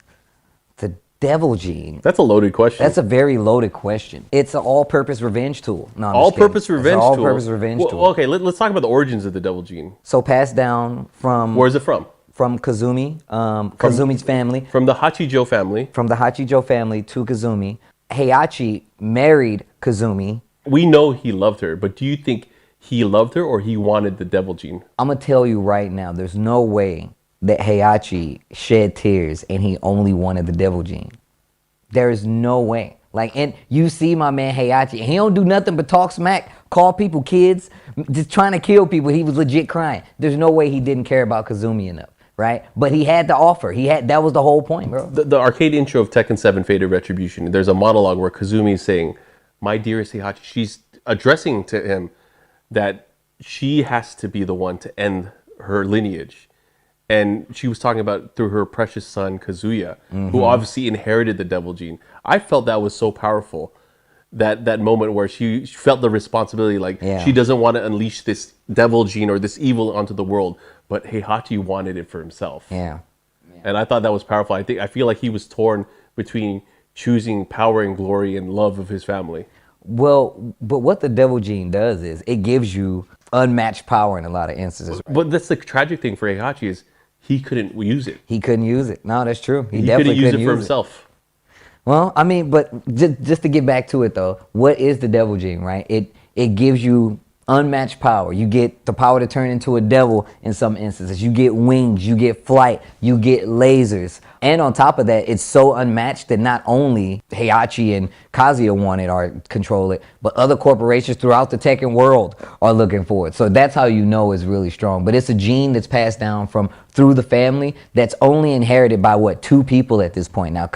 S4: The devil gene.
S5: That's a loaded question.
S4: That's a very loaded question. It's an all-purpose revenge tool. No, I'm just
S5: all-purpose
S4: kidding.
S5: revenge
S4: It's
S5: tool.
S4: an all-purpose revenge tool.
S5: Okay, let's talk about the origins of the devil gene.
S4: So passed down from...
S5: Where is it from?
S4: From Kazumi, Kazumi's family.
S5: From the Hachijo family.
S4: From the Hachijo family to Kazumi. Heihachi married Kazumi.
S5: We know he loved her, but do you think he loved her or he wanted the devil gene?
S4: I'm going to tell you right now, there's no way that Heihachi shed tears and he only wanted the devil gene. There is no way. Like, and you see my man Heihachi, he don't do nothing but talk smack, call people kids, just trying to kill people. He was legit crying. There's no way he didn't care about Kazumi enough, right? But he had to offer. That was the whole point, bro.
S5: The arcade intro of Tekken 7 Fated Retribution, there's a monologue where Kazumi is saying, my dearest Heihachi, she's addressing to him that she has to be the one to end her lineage. And she was talking about through her precious son, Kazuya, who obviously inherited the devil gene. I felt that was so powerful, that moment where she felt the responsibility, like she doesn't want to unleash this devil gene or this evil onto the world, but Heihachi wanted it for himself.
S4: Yeah.
S5: And I thought that was powerful. I feel like he was torn between choosing power and glory and love of his family.
S4: Well, but what the devil gene does is it gives you unmatched power in a lot of instances.
S5: But that's the tragic thing for Heihachi is he couldn't use it.
S4: He couldn't use it. No, that's true.
S5: He definitely couldn't use it for himself.
S4: Well, I mean, but just to get back to it though, what is the devil gene, right? It gives you unmatched power. You get the power to turn into a devil in some instances. You get wings, you get flight, you get lasers. And on top of that, it's so unmatched that not only Heihachi and Kazuya want it or control it, but other corporations throughout the Tekken world are looking for it. So that's how you know it's really strong. But it's a gene that's passed down through the family that's only inherited by, 2 people at this point now.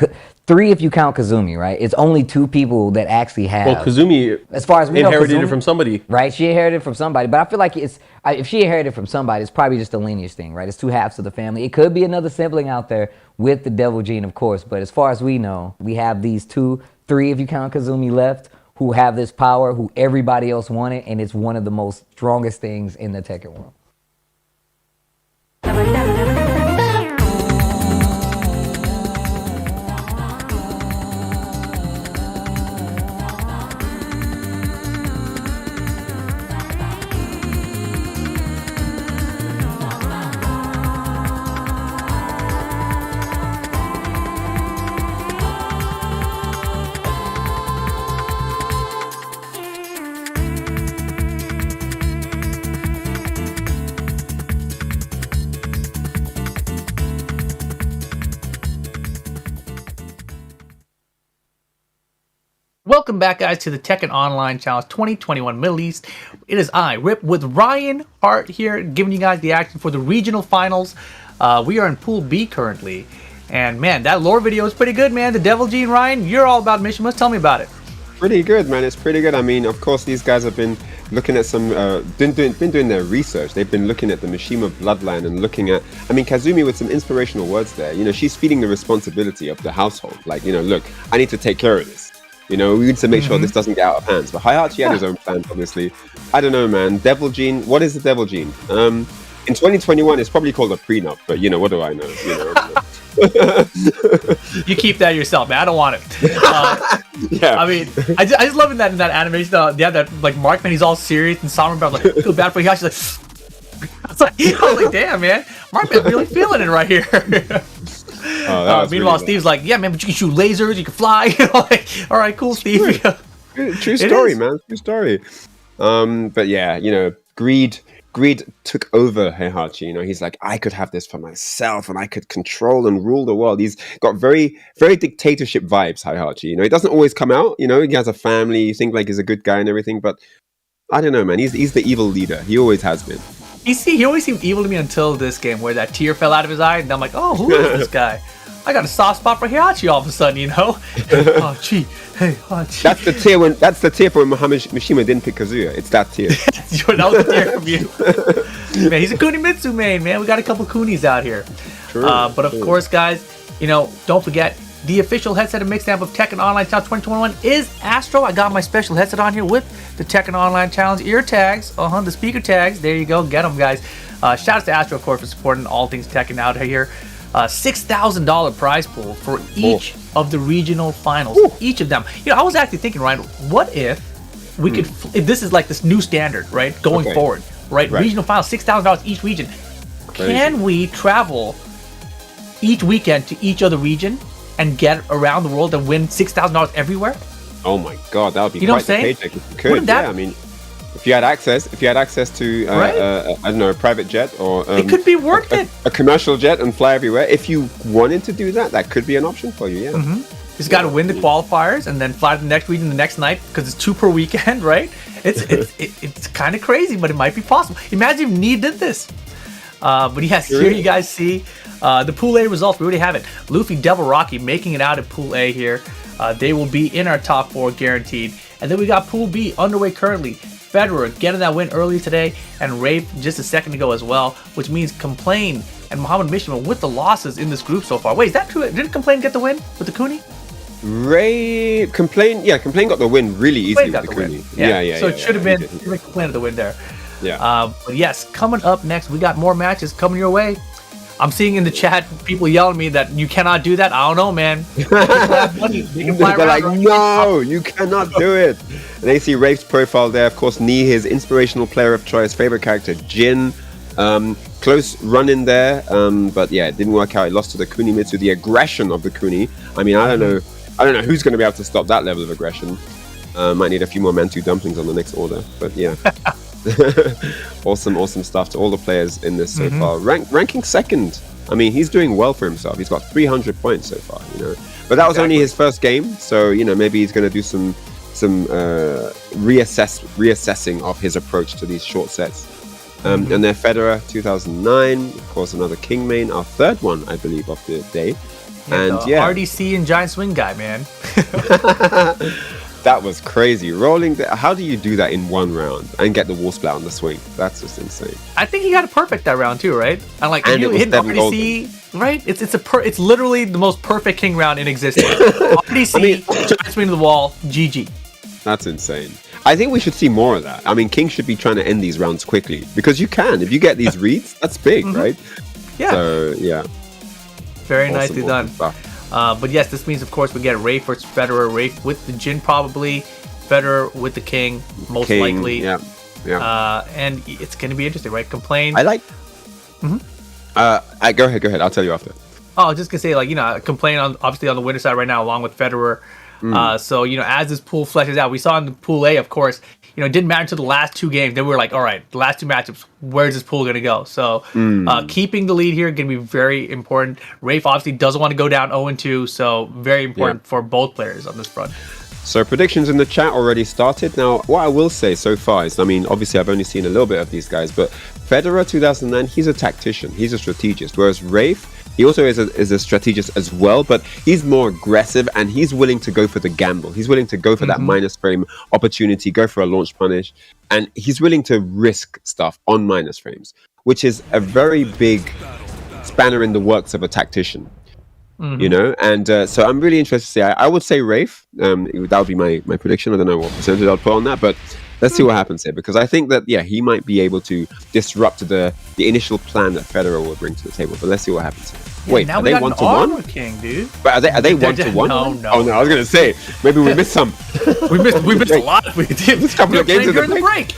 S4: 3 if you count Kazumi, right? It's only 2 people that actually have.
S5: Well, Kazumi,
S4: as far as we
S5: inherited
S4: know,
S5: it from somebody.
S4: Right, she inherited it from somebody. But I feel like if she inherited it from somebody, it's probably just a lineage thing, right? It's 2 halves of the family. It could be another sibling out there with the devil gene, of course. But as far as we know, we have these 2, 3 if you count Kazumi left, who have this power, who everybody else wanted, and it's one of the most strongest things in the Tekken world.
S2: Welcome back, guys, to the Tekken Online Challenge 2021 Middle East. It is I, Rip, with Ryan Hart here, giving you guys the action for the regional finals. We are in Pool B currently. And, man, that lore video is pretty good, man. The Devil Gene, Ryan, you're all about Mishima. Tell me about it.
S1: Pretty good, man. It's pretty good. I mean, of course, these guys have been looking at been doing their research. They've been looking at the Mishima bloodline and looking at, I mean, Kazumi with some inspirational words there. You know, she's feeling the responsibility of the household. Like, you know, look, I need to take care of this. You know, we need to make sure this doesn't get out of hands. But Heihachi had his own plans, obviously. I don't know, man. Devil Gene. What is the Devil Gene? In 2021, it's probably called a prenup. But, you know, what do I know? You know.
S2: You keep that yourself, man. I don't want it.
S1: Yeah.
S2: I mean, I just love in that animation. Yeah, that like Markman, he's all serious and somber about like feel bad for Heihachi. Like, I was like, damn, man, Markman's really feeling it right here. Meanwhile, really Steve's like, yeah, man, but you can shoot lasers, you can fly. Like, all right, cool, Steve.
S1: True story, man. True story. But yeah, you know, greed took over Heihachi. You know, he's like, I could have this for myself and I could control and rule the world. He's got very, very dictatorship vibes, Heihachi. You know, it doesn't always come out. You know, he has a family. You think like he's a good guy and everything, but I don't know, man. He's the evil leader. He always has been.
S2: He always seemed evil to me until this game where that tear fell out of his eye, and I'm like, oh, who is this guy? I got a soft spot for Heihachi all of a sudden, you know? Oh, gee. Hey, oh, gee. That's
S1: the tear for when Mohammad Mishima didn't pick Kazuya. It's that tear.
S2: That was the tear from you. Man, he's a Kunimitsu main, man. We got a couple Kunis out here.
S1: True,
S2: but of course, guys, you know, don't forget, the official headset and mixtape of Tekken Online Challenge 2021 is Astro. I got my special headset on here with the Tekken Online Challenge ear tags. The speaker tags. There you go. Get them, guys. Shout out to Astro, of course, for supporting all things Tekken out here. $6,000 prize pool for each of the regional finals. Each of them. I was actually thinking, Ryan, what if we could, if this is like this new standard, right, going forward, right? Regional finals, $6,000 each region. Crazy. Can we travel each weekend to each other region and get around the world and win $6,000 everywhere?
S1: Oh my God, that would be
S2: you know
S1: quite the paycheck if you could.
S2: That,
S1: I mean, if you had access to I don't know, a private jet or
S2: it could be worth it.
S1: A commercial jet and fly everywhere. If you wanted to do that, that could be an option for you. Yeah.
S2: Just got to win the qualifiers and then fly to the next region the next night because it's 2 per weekend, right? It's kind of crazy, but it might be possible. Imagine if Knee did this. But yes, here you guys see the Pool A results. We already have it. Luffy, Devil Rocky making it out of Pool A here. They will be in our top 4 guaranteed. And then we got Pool B underway currently. Federer getting that win early today, and Raef just a second ago as well, which means Complain and Mohammad Mishima with the losses in this group so far. Wait, is that true? Didn't Complain get the win with the Kuni?
S1: Complain got the win really easily with the Kuni. Yeah.
S2: So it should have been Complain at the win there.
S1: Yeah.
S2: But yes, coming up next, we got more matches coming your way. I'm seeing in the chat people yelling at me that you cannot do that. I don't know, man.
S1: They're like, no, you cannot do it. And they see Raef's profile there. Of course, Knee, his inspirational player of choice, favorite character, Jin. Close run in there, but yeah, it didn't work out. He lost to the Kunimitsu, the aggression of the Kuni. I mean, I don't know who's going to be able to stop that level of aggression. Might need a few more Mantu dumplings on the next order, but yeah. awesome stuff to all the players in this so far. Ranking second. I mean, he's doing well for himself. He's got 300 points so far, But that was only his first game, so maybe he's going to do some reassessing of his approach to these short sets. And then Federer 2009, of course, another King main, our third one, I believe, of the day. And
S2: RDC and Giant Swing guy, man.
S1: That was crazy. How do you do that in one round and get the wall splat on the swing? That's just insane.
S2: I think he got it perfect that round too, right? And you hit RDC, golden. Right? It's literally the most perfect King round in existence. RDC, giant swing to the wall, GG.
S1: That's insane. I think we should see more of that. I mean, King should be trying to end these rounds quickly because you can. If you get these reads, that's big, right?
S2: Yeah.
S1: So, yeah.
S2: Very nicely done. But yes, this means, of course, we get Raef versus Federer. Raef with the Jin probably, Federer with the King most likely.
S1: Yeah.
S2: And it's going to be interesting, right? Complain.
S1: I like. Go ahead. I'll tell you after.
S2: Oh, I was just gonna say, Complain obviously on the winner side right now, along with Federer. So as this pool fleshes out, we saw in the Pool A, of course, it didn't matter until the last 2 games. Then we were like, all right, the last 2 matchups, where's this pool going to go? So keeping the lead here going to be very important. Raef obviously doesn't want to go down 0-2, so very important for both players on this front.
S1: So predictions in the chat already started. Now, what I will say so far is, I mean, obviously I've only seen a little bit of these guys, but Federer 2009, he's a tactician. He's a strategist, whereas Raef, he also is a strategist as well, but he's more aggressive and he's willing to go for the gamble. He's willing to go for that minus frame opportunity, go for a launch punish, and he's willing to risk stuff on minus frames, which is a very big spanner in the works of a tactician. And so I'm really interested to see. I would say Raef. That would be my prediction. I don't know what percentage I'll put on that, but let's see what happens here, because I think that he might be able to disrupt the initial plan that Federer will bring to the table. But let's see what happens here. Wait,
S2: now
S1: are they 1-1?
S2: King, dude.
S1: But are they 1-1?
S2: No.
S1: Oh no, I was gonna say maybe we missed some.
S2: we missed a lot. We did.
S1: A couple of games
S2: during the break.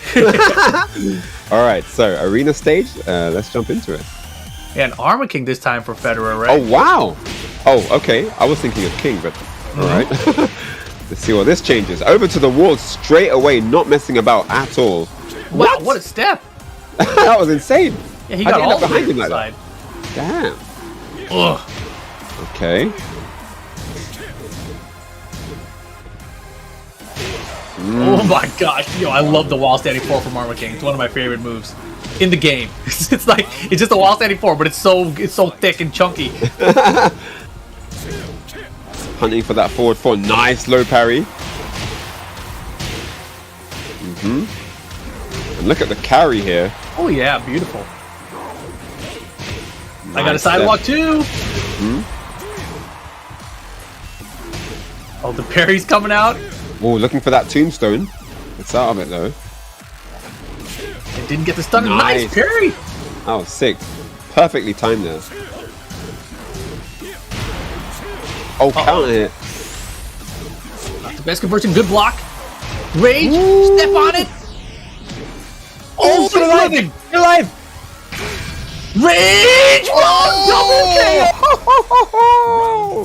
S1: All right, so arena stage. Let's jump into it.
S2: Yeah, an Armor King this time for Federer, right?
S1: Oh wow. Oh, okay. I was thinking of King, but all right. Let's see what this changes. Over to the wall straight away, not messing about at all.
S2: Wow, what a step!
S1: That was insane.
S2: Yeah, he got all
S1: behind him like
S2: that.
S1: Damn.
S2: Ugh.
S1: Okay.
S2: Oh my gosh, I love the wall standing 4 from Armor King. It's one of my favorite moves in the game. It's just a wall standing 4, but it's so thick and chunky.
S1: Hunting for that forward 4. Nice low parry. And look at the carry here.
S2: Oh yeah, beautiful. Nice. I got a sidewalk too. Oh, the parry's coming out.
S1: Oh, looking for that tombstone. It's out of it though.
S2: It didn't get the stun. Nice parry.
S1: Oh, sick. Perfectly timed there. Oh, counter hit.
S2: The best conversion, good block. Rage, step on it. Oh,
S1: still alive!
S2: living.
S1: Still alive!
S2: Rage! Oh, double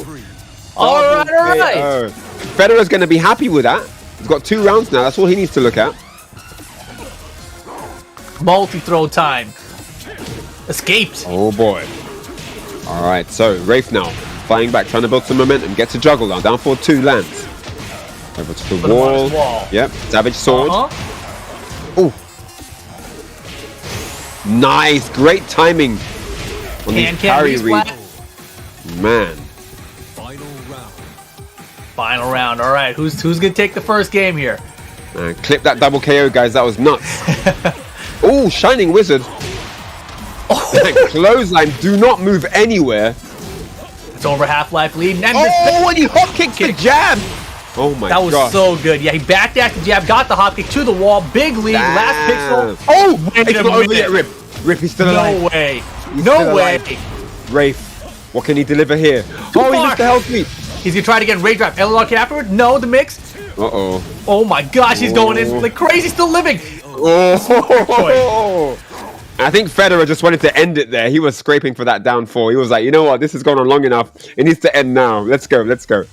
S2: KO! All right.
S1: Federer's going to be happy with that. He's got 2 rounds now. That's all he needs to look at.
S2: Multi-throw time. Escaped.
S1: Oh, boy. All right, so Raef now. Flying back, trying to build some momentum. Gets a juggle now. Down for 2 lands. Over to the wall. Yep, Savage Sword. Ooh. Nice, great timing on these parry reads. Man.
S2: Final round. All right, who's gonna take the first game here?
S1: Clip that double KO, guys. That was nuts. Ooh, Shining Wizard. Clothesline. Do not move anywhere.
S2: It's over half-life lead. And
S1: and he hop kicked the jab. Oh my god.
S2: That was so good. Yeah, he backdashed the jab, got the hop kick to the wall. Big lead.
S1: Damn.
S2: Last pixel.
S1: Oh, it's not over yet, Rip. Rip, he's still alive.
S2: No way.
S1: He's
S2: No
S1: still
S2: way.
S1: alive. Raef, what can he deliver here? Oh, he missed the health beat.
S2: He's gonna try to get Rage Drive. L-Lock afterward? No, the mix.
S1: Uh-oh.
S2: Oh my gosh, he's going in like crazy, still living.
S1: Oh. I think Federer just wanted to end it there. He was scraping for that down 4. He was like, you know what? This has gone on long enough. It needs to end now. Let's go. Let's go.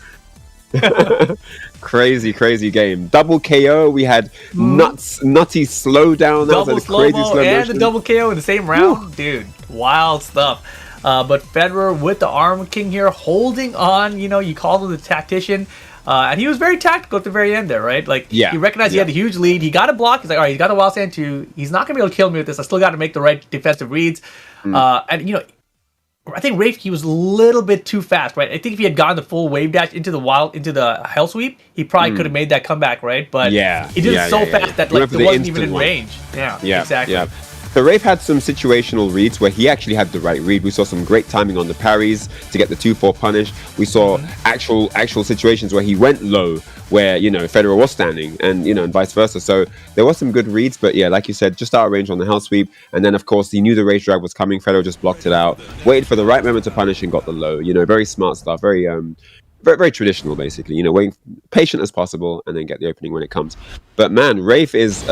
S1: Crazy game. Double KO. We had nutty slowdown.
S2: Double slow-mo and the double KO in the same round. Dude, wild stuff. But Federer with the Arm King here, holding on. You know, you called him the tactician. And he was very tactical at the very end there, right? Like, he recognized he had a huge lead. He got a block. He's like, all right, he's got a wild stand too. He's not going to be able to kill me with this. I still got to make the right defensive reads. And, you know, I think Raef, he was a little bit too fast, right? I think if he had gone the full wave dash into the hell sweep, he probably could have made that comeback, right? But he did it so fast that like it wasn't even in range. Yeah, exactly.
S1: Yeah. So Raef had some situational reads where he actually had the right read. We saw some great timing on the parries to get the 2-4 punish. We saw actual situations where he went low, where, you know, Federer was standing, and, you know, and vice versa. So there was some good reads, but yeah, like you said, just out of range on the hell sweep. And then, of course, he knew the rage drag was coming. Federer just blocked it out, waited for the right moment to punish, and got the low. You know, very smart stuff. Very very traditional, basically. You know, waiting patient as possible, and then get the opening when it comes. But man, Raef is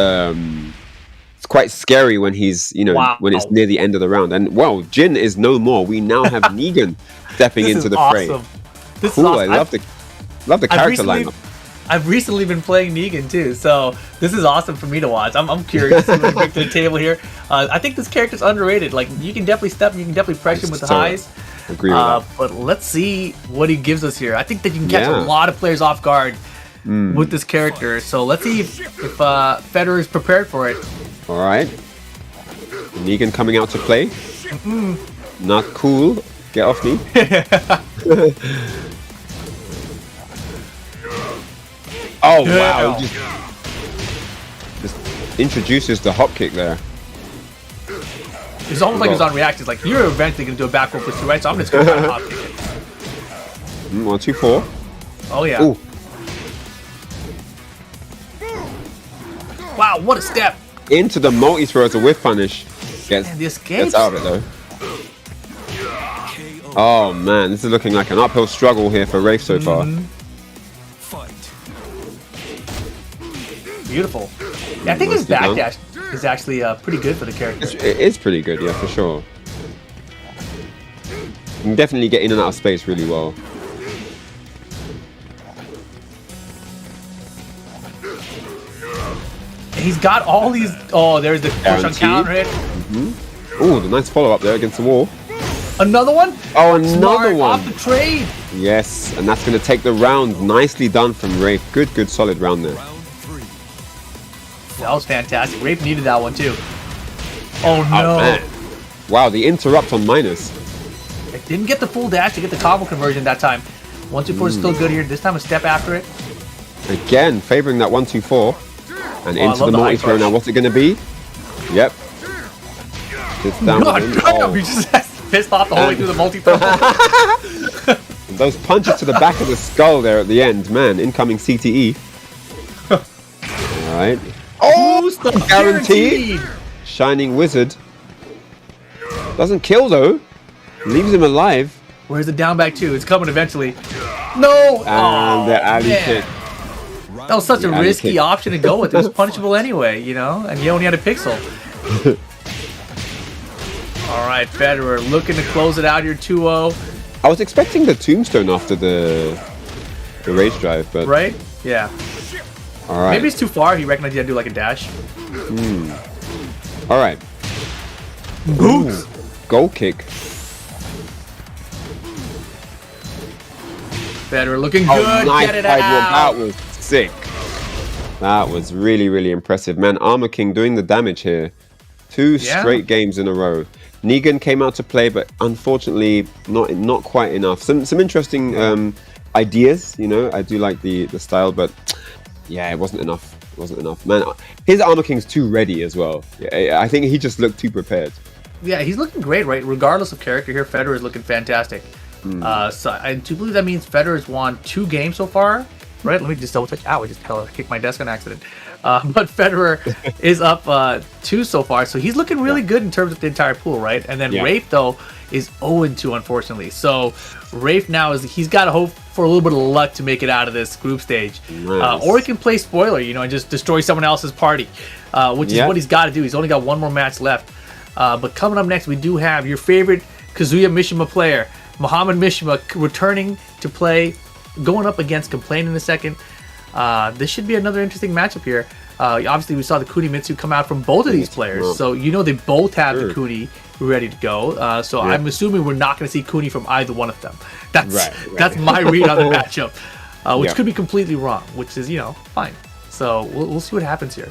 S1: it's quite scary when he's, you know, when it's near the end of the round. And well, Jin is no more. We now have Negan stepping into the fray.
S2: This is awesome.
S1: I love the character lineup.
S2: I've recently been playing Negan too, so this is awesome for me to watch. I'm curious to see what he brings to the table here. I think this character's underrated. Like, you can definitely pressure him with the highs.
S1: Agree with that.
S2: But let's see what he gives us here. I think that you can catch a lot of players off guard with this character. So let's see if Federer is prepared for it.
S1: All right. Negan coming out to play. Not cool. Get off me. Oh, wow. Just introduces the hop kick there.
S2: It's almost like he's on react. It's like, you're eventually going to do a back roll plus 2, right? So I'm just going to hop kick it.
S1: 1, 2, 4.
S2: Oh, yeah.
S1: Ooh.
S2: Wow, what a step.
S1: Into the multi-throw as a whiff punish. Gets out of it, though. Oh, man. This is looking like an uphill struggle here for Raef so far.
S2: Beautiful. Yeah, I think his backdash is actually pretty good for the character.
S1: It is pretty good, yeah, for sure. You can definitely get in and out of space really well.
S2: He's got all these. Oh, there's the push on counter hit.
S1: Ooh, the nice follow up there against the wall.
S2: Another one?
S1: Oh, another one.
S2: Off the trade.
S1: Yes, and that's going to take the round. Nicely done from Raef. Good solid round there.
S2: That was fantastic. Raef needed that one too. Oh no.
S1: Man. Wow, the interrupt on minus.
S2: It didn't get the full dash to get the combo conversion that time. 1, 2, 4 is still good here. This time a step after it.
S1: Again, favoring that 1, 2, 4. And into the multi-throw now. What's it going to be? Yep. It's down.
S2: God, he just pissed off the whole way through the multi-throw.
S1: Those punches to the back of the skull there at the end. Man, incoming CTE. Alright. Oh, guaranteed. Shining Wizard. Doesn't kill though. Leaves him alive.
S2: Where's the down back to? It's coming eventually. No!
S1: And the alley kick.
S2: That was such a
S1: alley
S2: risky
S1: kick.
S2: option to go with. It was punishable anyway, you know? And he only had a pixel. Alright, Federer looking to close it out here 2-0.
S1: I was expecting the tombstone after the rage drive, but
S2: Right? Yeah.
S1: all right.
S2: Maybe it's too far. He recognized he had to do like a dash.
S1: All right.
S2: Boots!
S1: Goal kick.
S2: Federer looking good.
S1: Nice
S2: Get it
S1: side roll.
S2: out.
S1: That was sick. That was really, really impressive. Man, Armor King doing the damage here. 2 straight games in a row. Negan came out to play, but unfortunately not quite enough. Some interesting ideas, you know. I do like the style, but yeah, it wasn't enough. It wasn't enough. Man, his Armor King's too ready as well. Yeah, I think he just looked too prepared.
S2: Yeah, he's looking great, right? Regardless of character here, Federer is looking fantastic. So I do believe that means Federer's won 2 games so far, right? Let me just double check. Ow, I just kicked my desk on accident. But Federer is up 2 so far, so he's looking really good in terms of the entire pool, right? And then Raef, though, is 0-2, unfortunately. So Raef now he's got to hope for a little bit of luck to make it out of this group stage.
S1: Nice.
S2: Or he can play spoiler, you know, and just destroy someone else's party, which is what he's got to do. He's only got 1 more match left. But coming up next, we do have your favorite Kazuya Mishima player, Mohammad Mishima, returning to play, going up against Complain in a second. This should be another interesting matchup here. Obviously, we saw the Kunimitsu come out from both of these players, so you know they both have the Kuni ready to go. So I'm assuming we're not going to see Kuni from either one of them. That's my read on the matchup, which could be completely wrong, which is, you know, fine. So we'll see what happens here.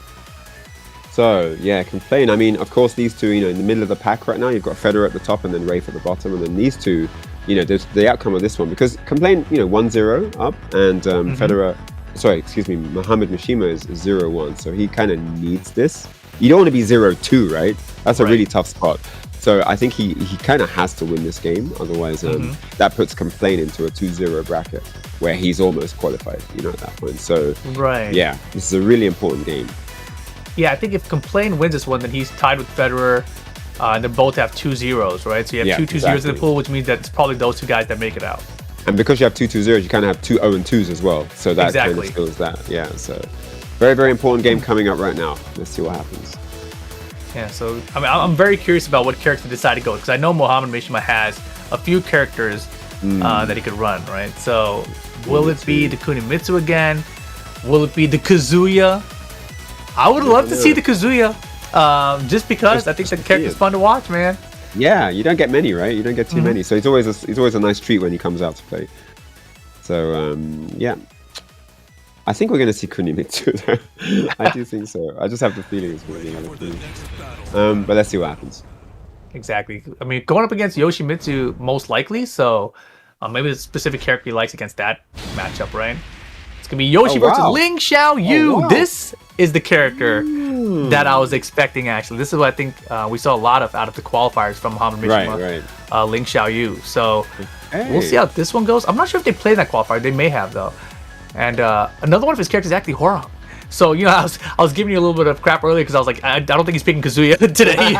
S1: So yeah, Complain. I mean, of course, these two, you know, in the middle of the pack right now. You've got Federer at the top and then Raef at the bottom, and then these two, you know, there's the outcome of this one because Complain, you know, 1-0 up, and Federer. Sorry, excuse me, Mohammad Mishima is 0-1, so he kind of needs this. You don't want to be 0-2, right? That's a really tough spot. So I think he kind of has to win this game, otherwise that puts Complain into a 2-0 bracket where he's almost qualified, you know, at that point. So yeah, this is a really important game.
S2: Yeah, I think if Complain wins this one, then he's tied with Federer, and they both have 2 zeros, right? So you have 2 zeros in the pool, which means that it's probably those 2 guys that make it out.
S1: And because you have 2 zeros, you kind of have 2 0-2s as well. So that kind of fills that. Yeah, so very, very important game coming up right now. Let's see what happens.
S2: Yeah, so I mean, I'm very curious about what character to decide to go with, because I know Mohammad Mishima has a few characters that he could run, right? So will it be the Kunimitsu again? Will it be the Kazuya? I would love to see the Kazuya, just because I think the character's fun to watch, man.
S1: Yeah, you don't get many, right? You don't get too many, so it's always a nice treat when he comes out to play. So yeah, I think we're going to see Kunimitsu. I do think so. I just have the feeling it's going to be another thing. But let's see what happens.
S2: Exactly. I mean, going up against Yoshimitsu most likely, so maybe the specific character he likes against that matchup, right? It's going to be Yoshi versus Ling Xiaoyu.
S1: Wow.
S2: This is the character that I was expecting, actually. This is what I think we saw a lot of out of the qualifiers from Mohammad Mishima, Ling Xiaoyu. So we'll see how this one goes. I'm not sure if they played that qualifier. They may have, though. And another one of his characters is actually Horong. So, you know, I was giving you a little bit of crap earlier because I was like, I don't think he's picking Kazuya today.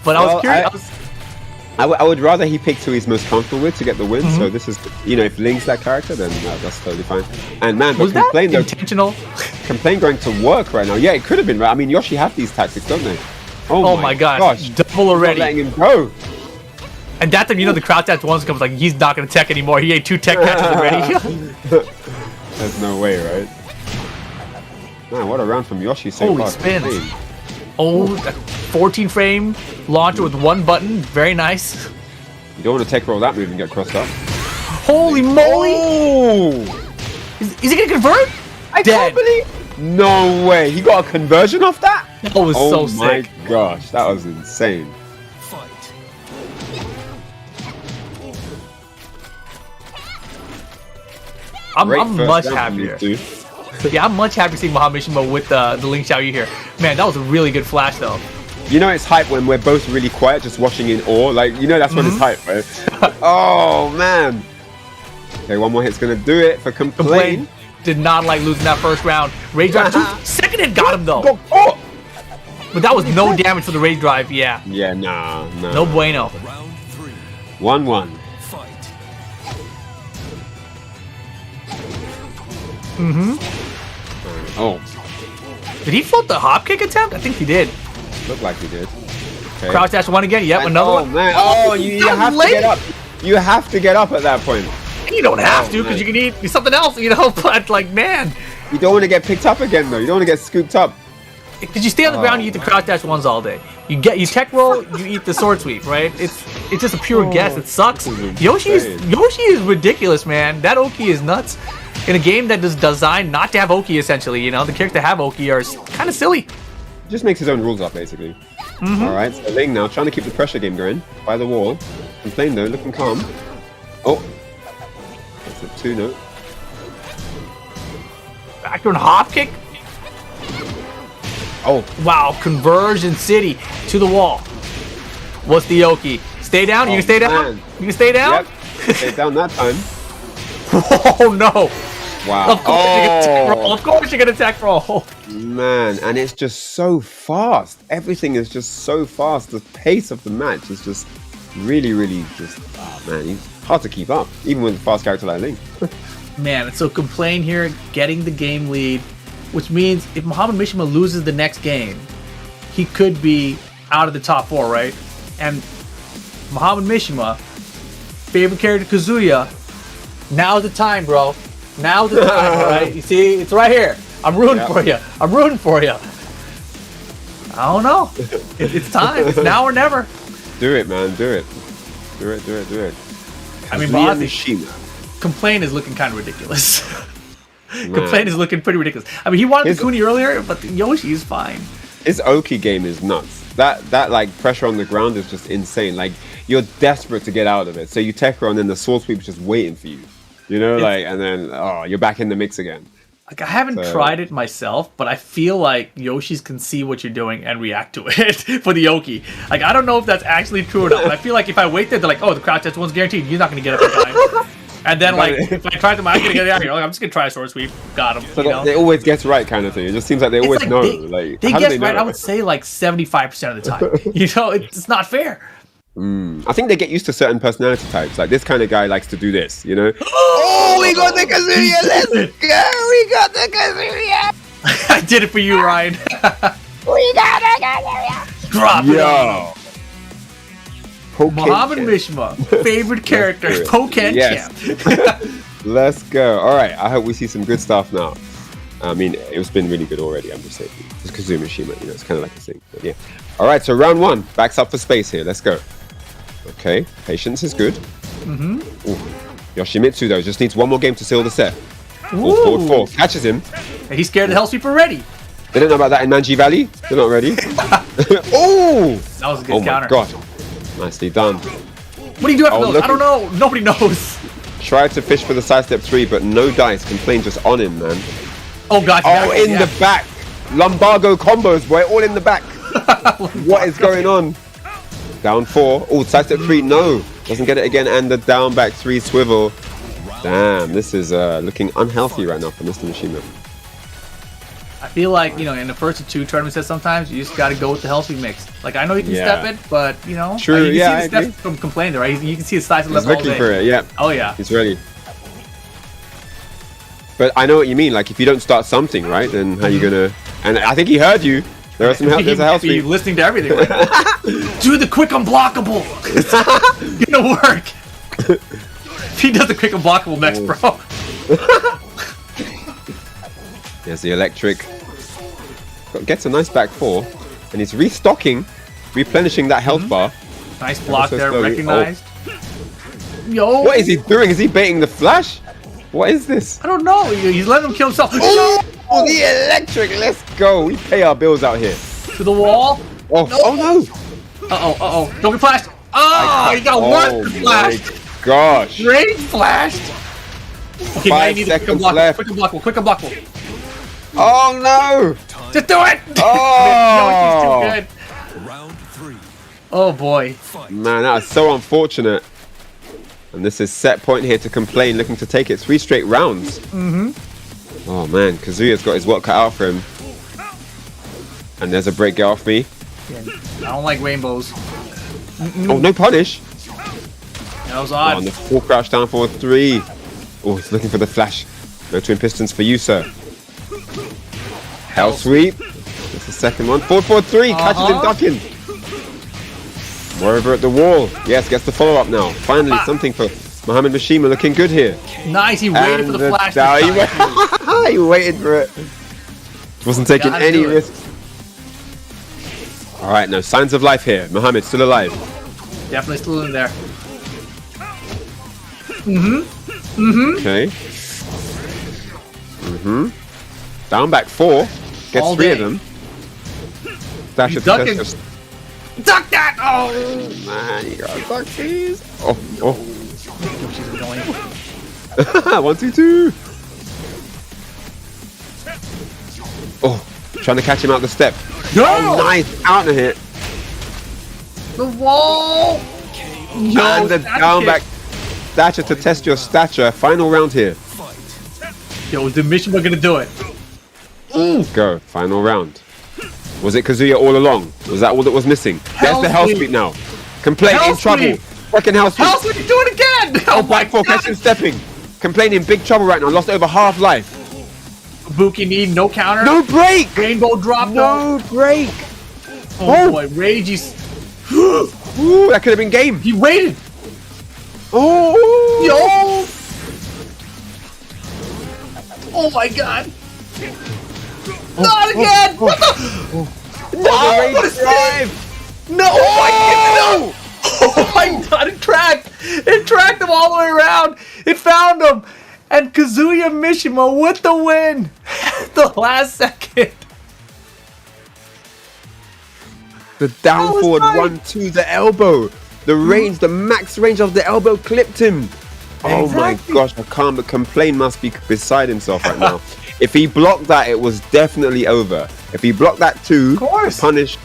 S2: But I was curious.
S1: I would rather he picked who he's most comfortable with to get the win. So this is, you know, if Ling's that character, then that's totally fine. And man,
S2: was
S1: but Complain
S2: that intentional?
S1: Complain going to work right now. Yeah, it could have been. Right? I mean, Yoshi have these tactics, don't they?
S2: Oh my gosh, double already.
S1: Not letting him go.
S2: And that time, you know, the crowd tap once comes like, he's not going to tech anymore. He ate 2 tech catches already.
S1: There's no way, right? Man, what a round from Yoshi so
S2: Holy
S1: far.
S2: spins. Oh, that 14 frame launcher with 1 button. Very nice.
S1: You don't want to tech roll that move and get crossed up.
S2: Holy moly! Is he going to convert?
S1: I can't believe. No way. He got a conversion off that?
S2: That was so sick.
S1: Oh my gosh, that was insane.
S2: I'm much happier. Yeah, I'm much happier seeing Mohammad Mishima with the Ling Xiaoyu here. Man, that was a really good flash, though.
S1: You know, it's hype when we're both really quiet, just watching in awe. Like, you know, that's when it's hype, right? Oh, man. Okay, one more hit's going to do it for Complain.
S2: Did not like losing that first round. Rage Drive 2, second hit got him, though. But that was no damage for the rage drive. Yeah.
S1: Yeah, no.
S2: No bueno.
S1: 1-1. Oh,
S2: Did he float the hop kick attempt? I think he did.
S1: looked like he did. Okay.
S2: Crouch dash one again. Yep, another one.
S1: Man. Oh, you have to get up. You have to get up at that point.
S2: You don't have to,
S1: man.
S2: because you can eat something else, you know. But like, man,
S1: You don't want to get picked up again, though. You don't want to get scooped up.
S2: because you stay on the ground, you eat the crouch dash ones all day. You tech roll, you eat the sword sweep, right? It's just a pure guess. It sucks. Yoshi is ridiculous, man. That Oki is nuts. In a game that is designed not to have Oki, essentially, you know, the characters that have Oki are kind of silly.
S1: Just makes his own rules up, basically. All right, so Ling now trying to keep the pressure game going by the wall. Complain though, looking calm. Oh, that's a 2-note.
S2: Backdoor hop kick.
S1: Oh,
S2: Wow, conversion city to the wall. What's the Oki? Stay down. You can stay down.
S1: man.
S2: You can stay down.
S1: Yep. Stay down that time.
S2: Oh no.
S1: Wow.
S2: Of course you're gonna tech roll. Of course you're gonna tech roll.
S1: Man, and it's just so fast. Everything is just so fast. The pace of the match is just really, really just, man, it's hard to keep up, even with a fast character like Ling.
S2: Man, so Complain here getting the game lead, which means if Mohammad Mishima loses the next game, he could be out of the top 4, right? And Mohammad Mishima, favorite character Kazuya, now's the time, bro. Now's the time, all right? You see, it's right here. I'm rooting for you. I'm rooting for you. I don't know. It's time. It's now or never.
S1: Do it, man. Do it. Do it.
S2: I mean,
S1: Kazuya
S2: honestly,
S1: Mishima.
S2: Complain is looking kind of ridiculous. Complain is looking pretty ridiculous. I mean, he wanted the Kuni earlier, but the Yoshi is fine.
S1: His Oki game is nuts. That like pressure on the ground is just insane. Like you're desperate to get out of it, so you tech her and then the sword sweep is just waiting for you. You know, like, and then you're back in the mix again.
S2: Like, I haven't tried it myself, but I feel like Yoshis can see what you're doing and react to it for the Oki. Like, I don't know if that's actually true or not, but I feel like if I wait there, they're like, oh, the crouch test one's guaranteed. You're not going to get it in time. And then, like, if I try them, I'm going to get it out here. Like, I'm just going to try a sword sweep. Got him.
S1: So they always guess right kind of thing. It just seems like they always know.
S2: They
S1: how do
S2: guess
S1: they know?
S2: right, I would say, like, 75% of the time. You know, it's not fair.
S1: I think they get used to certain personality types. Like this kind of guy likes to do this, you know? Oh, we got the Kazuya! Let's go! We got the Kazuya!
S2: I did it for you, Ryan.
S1: We got the Kazuya!
S2: Drop it
S1: Yo!
S2: Mohammad Mishima, favorite character, Pokken champ.
S1: Let's go. All right, I hope we see some good stuff now. I mean, it's been really good already, I'm just saying. It's Kazuya Mishima, you know, it's kind of like a thing. But yeah. All right, so round 1. Backs up for space here. Let's go. Okay, patience is good. Yoshimitsu, though, just needs one more game to seal the set. Forward 4. Catches him.
S2: He's scared of the Hell Sweep already.
S1: They don't know about that in Manji Valley. They're not ready. Oh!
S2: That was a good counter.
S1: Oh my god. Nicely done.
S2: What do you do after those? I don't know. Nobody knows.
S1: Tried to fish for the sidestep 3, but no dice. Complain just on him, man.
S2: Oh, gotcha.
S1: Oh, in the back. Lumbago combos, boy. All in the back. What is going on? Down 4. Oh, sidestep 3. No. Doesn't get it again. And the down back 3 swivel. Damn, this is looking unhealthy right now for Mr. Mishima.
S2: I feel like, you know, in the first of 2 tournament sets, sometimes you just got to go with the Hell Sweep mix. Like, I know you can step it, but, you know.
S1: True,
S2: like, you can see the
S1: I
S2: steps from Complain there, right? You can see his slice of
S1: He's
S2: left all
S1: looking for it, yeah.
S2: Oh, yeah.
S1: He's ready. But I know what you mean. Like, if you don't start something, right, then how you gonna... And I think he heard you. There are some help. There's a Hell Sweep.
S2: Listening to everything. Right? Do the quick unblockable. It's gonna work. He does the quick unblockable next, bro.
S1: There's the electric. Gets a nice back 4. And he's restocking, replenishing that health bar.
S2: Nice block
S1: so
S2: there,
S1: slowly.
S2: recognized. Yo.
S1: What is he doing? Is he baiting the flash? What is this?
S2: I don't know. He's letting him kill himself.
S1: Oh, the electric. Let's go. We pay our bills out here.
S2: To the wall.
S1: Oh no.
S2: Uh-oh. Don't get flashed. Oh, he got one flash.
S1: Gosh.
S2: Great flashed. Okay,
S1: 5 seconds left.
S2: Quick unblockable.
S1: Oh no.
S2: Just do it.
S1: Oh.
S2: He's too good.
S3: Round 3.
S2: Oh boy.
S1: Man, that is so unfortunate. And this is set point here to Complain, looking to take it 3 straight rounds. Oh man, Kazuya's got his work cut out for him. And there's a break, get off me.
S2: Yeah, I don't like rainbows.
S1: Oh, no punish.
S2: That was
S1: Oh,
S2: odd.
S1: and the full crouch down for 3. Oh, he's looking for the flash. No twin pistons for you, sir. Hell sweep. That's the second one. 4-4-3. Catches him ducking. Moreover at the wall. Yes, gets the follow up now. Finally, something for Mohammad Mishima looking good here.
S2: Nice, he waited for the flash.
S1: He waited for it. Wasn't taking any risks. All right, no signs of life here. Mohammad still alive.
S2: Definitely still in there.
S1: Okay. Down back 4. Gets
S2: All
S1: 3
S2: day.
S1: of them. Dash
S2: He's
S1: at the
S2: ducking.
S1: test.
S2: Duck that! Oh!
S1: Man, you gotta duck these. Oh.
S2: She's annoying.
S1: 1, 2, 2. Oh, trying to catch him out the step.
S2: No!
S1: Oh, nice counter hit.
S2: The wall! No,
S1: And the down back dasher to test your stature. Final round here.
S2: Yo, is the Mishima gonna do it?
S1: Go. Final round. Was it Kazuya all along? Was that all that was missing? There's the hell sweep now. Complain
S2: Hell
S1: in trouble.
S2: sweep.
S1: Fucking hell sweep.
S2: How should you do it again?
S1: Oh, back 4. Catch him stepping. Complain in big trouble right now. Lost over half life.
S2: Buki need no counter.
S1: No break.
S2: Rainbow drop.
S1: No break.
S2: Oh boy, Ragey's.
S1: Ooh, that could have been game.
S2: He waited.
S1: Oh.
S2: Yo. Oh my god. Not again. What the? No. What is this? No. Oh my god. Oh my god. It tracked. It tracked him all the way around. It found him. And Kazuya Mishima with the win. The last second.
S1: The down
S2: That was
S1: forward
S2: tight.
S1: 1 to the elbow. The range, the max range of the elbow clipped him. Oh my
S2: Exactly.
S1: gosh, I can't but complain must be beside himself right now. If he blocked that, it was definitely over. If he blocked that too,
S2: Of course.
S1: the punish,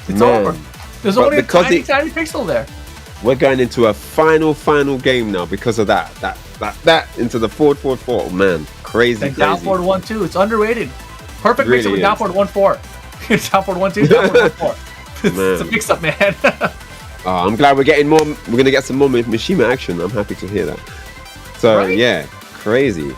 S2: It's
S1: man.
S2: over. There's
S1: But
S2: only a
S1: because
S2: tiny, tiny pixel there.
S1: We're going into a final game now because of that into the forward 4. Oh, man, crazy,
S2: Then down
S1: crazy.
S2: forward 1-2. It's underrated. Perfect
S1: Really
S2: mix up with
S1: is.
S2: down forward 1-4. It's down forward 1-2, down forward 1-4. It's a
S1: Man.
S2: mix up, man.
S1: Oh, I'm glad we're getting more. We're gonna get some more Mishima action. I'm happy to hear that. So
S2: Right?
S1: yeah, crazy.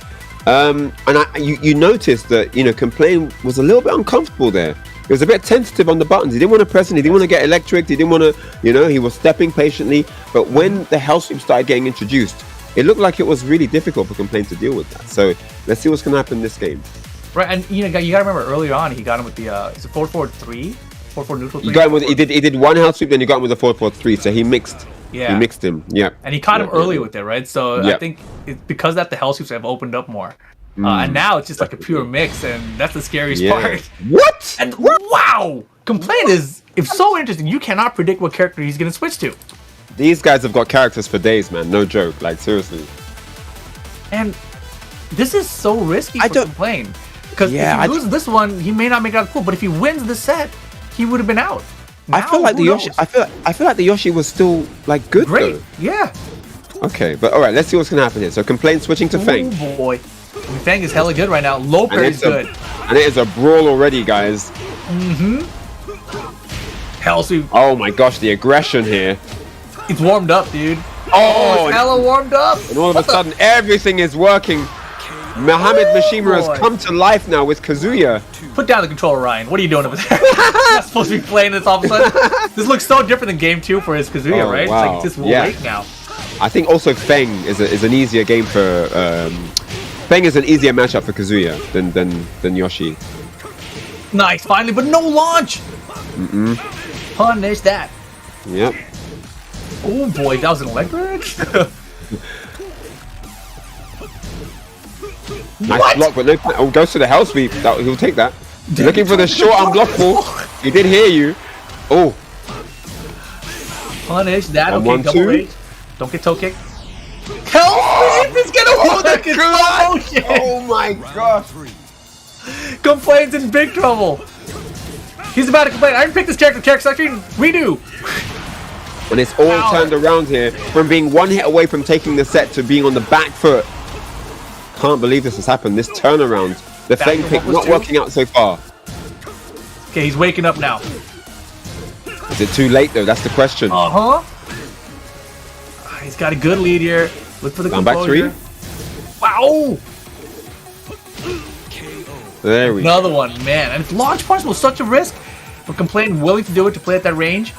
S1: And you noticed that Complain was a little bit uncomfortable there. He was a bit tentative on the buttons. He didn't want to press, and he didn't want to get electric. He didn't want to, he was stepping patiently. But when the hell sweep started getting introduced, it looked like it was really difficult for Complain to deal with that. So let's see what's gonna happen this game.
S2: Right, and you gotta remember earlier on he got him with the is it 4-4-3? 4-4 neutral 3?
S1: You got him with he did one hell sweep, then you got him with a 4-4-3. So he mixed.
S2: Yeah.
S1: He mixed him. Yeah.
S2: And he caught him
S1: Yeah,
S2: early
S1: yeah.
S2: with it, right? So
S1: Yeah.
S2: I think it's because that the hell sweeps have opened up more. And now it's just like a pure mix, and that's the scariest
S1: Yeah.
S2: part.
S1: What?
S2: And wow! Complaint is it's so interesting. You cannot predict what character he's gonna switch to.
S1: These guys have got characters for days, man. No joke. Like seriously.
S2: And this is so risky
S1: I
S2: for
S1: don't-
S2: Complain. Because
S1: Yeah,
S2: if he loses this one, he may not make it out cool. But if he wins the set, he would have been out.
S1: I
S2: Now,
S1: feel like the
S2: who
S1: Yoshi.
S2: knows?
S1: I feel like the Yoshi was still like good
S2: Great,
S1: though.
S2: yeah.
S1: Okay, but all right. Let's see what's gonna happen here. So Complain switching to Feng,
S2: Oh boy, Feng is hella good right now. Low
S1: and
S2: parry is
S1: it's a
S2: good.
S1: and it is a brawl already, guys.
S2: Hell sweep,
S1: Oh my gosh, the aggression here.
S2: it's warmed up, dude.
S1: Oh,
S2: It's hella warmed up.
S1: and all of
S2: What
S1: a
S2: the-
S1: sudden everything is working. Mohammad Mishima
S2: boy.
S1: has come to life now with Kazuya.
S2: Put down the controller, Ryan. What are you doing over there? You're not supposed to be playing this all of a sudden. This looks so different than game 2 for his Kazuya,
S1: Oh,
S2: right?
S1: wow.
S2: It's like just
S1: Yeah.
S2: wait now.
S1: I think also Feng is an easier game for Feng is an easier matchup for Kazuya than Yoshi.
S2: Nice, finally, but no launch. Punish that.
S1: Yep.
S2: Oh boy, that was an electric.
S1: Nice
S2: What?
S1: block, but no. Oh, goes to the hell sweep. He'll take that. You're looking for the short unblockable. He did hear you. Oh,
S2: Punish that.
S1: On
S2: Okay,
S1: 1-2.
S2: double rage. Don't get toe kicked. Hell sweep! It's gonna hold that slow motion.
S1: oh my gosh.
S2: Complains in big trouble. He's about to complain. I didn't pick this character section. Redo.
S1: And it's all
S2: Ow.
S1: turned around here from being one hit away from taking the set to being on the back foot. Can't believe this has happened. This turnaround. The
S2: Back
S1: Feng
S2: to
S1: pick
S2: what was
S1: not
S2: two?
S1: working out so far.
S2: Okay, he's waking up now.
S1: Is it too late though? That's the question.
S2: He's got a good lead here. Look for the
S1: Down back
S2: composure.
S1: 3.
S2: Wow!
S1: There we go.
S2: Another one, man. And if launch parts was such a risk, but Complain willing to do it to play at that range.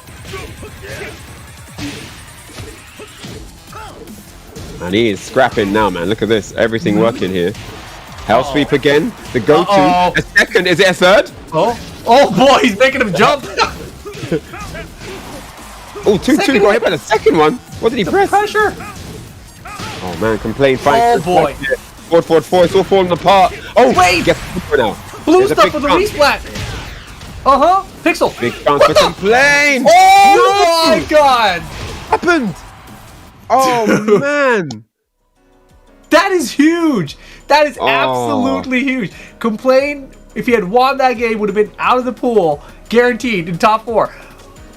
S1: And he is scrapping now, man. Look at this. Everything working here. Hell sweep again. The go-to. A second. Is it a third?
S2: Oh boy, he's making him jump.
S1: Oh, 2-2. Got hit by the second one. What did he press?
S2: Pressure.
S1: Oh man, Complain fighting.
S2: Oh boy.
S1: Forward. It's all falling apart. Oh,
S2: wait.
S1: Get now.
S2: Blue
S1: There's a
S2: stuff
S1: big
S2: for the
S1: chance.
S2: resplat. Pixel.
S1: Big chance for Complain.
S2: Oh my god.
S1: Happened. Oh man.
S2: That is huge. That is absolutely huge. Complain, if he had won that game, would have been out of the pool, guaranteed in top 4.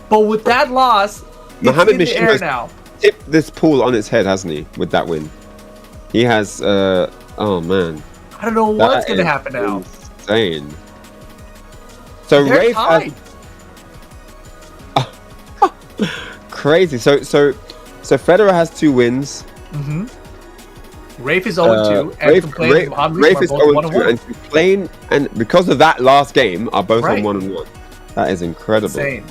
S2: But with that loss,
S1: Mohammad
S2: it's in the air
S1: Mishima
S2: now.
S1: tipped this pool on its head, hasn't he? With that win, he has. Oh man.
S2: I don't know what's
S1: That
S2: going to
S1: is
S2: happen now.
S1: Insane. So
S2: They're
S1: Raef
S2: tied.
S1: has crazy. So Federer has 2 wins.
S2: Raef is 0-2, and Complain and Mohammad
S1: Raef
S2: are
S1: is
S2: both
S1: 0-2,
S2: 1-1.
S1: and Complain, and because of that last game, are both
S2: Right.
S1: on 1-1. That is incredible.
S2: Insane.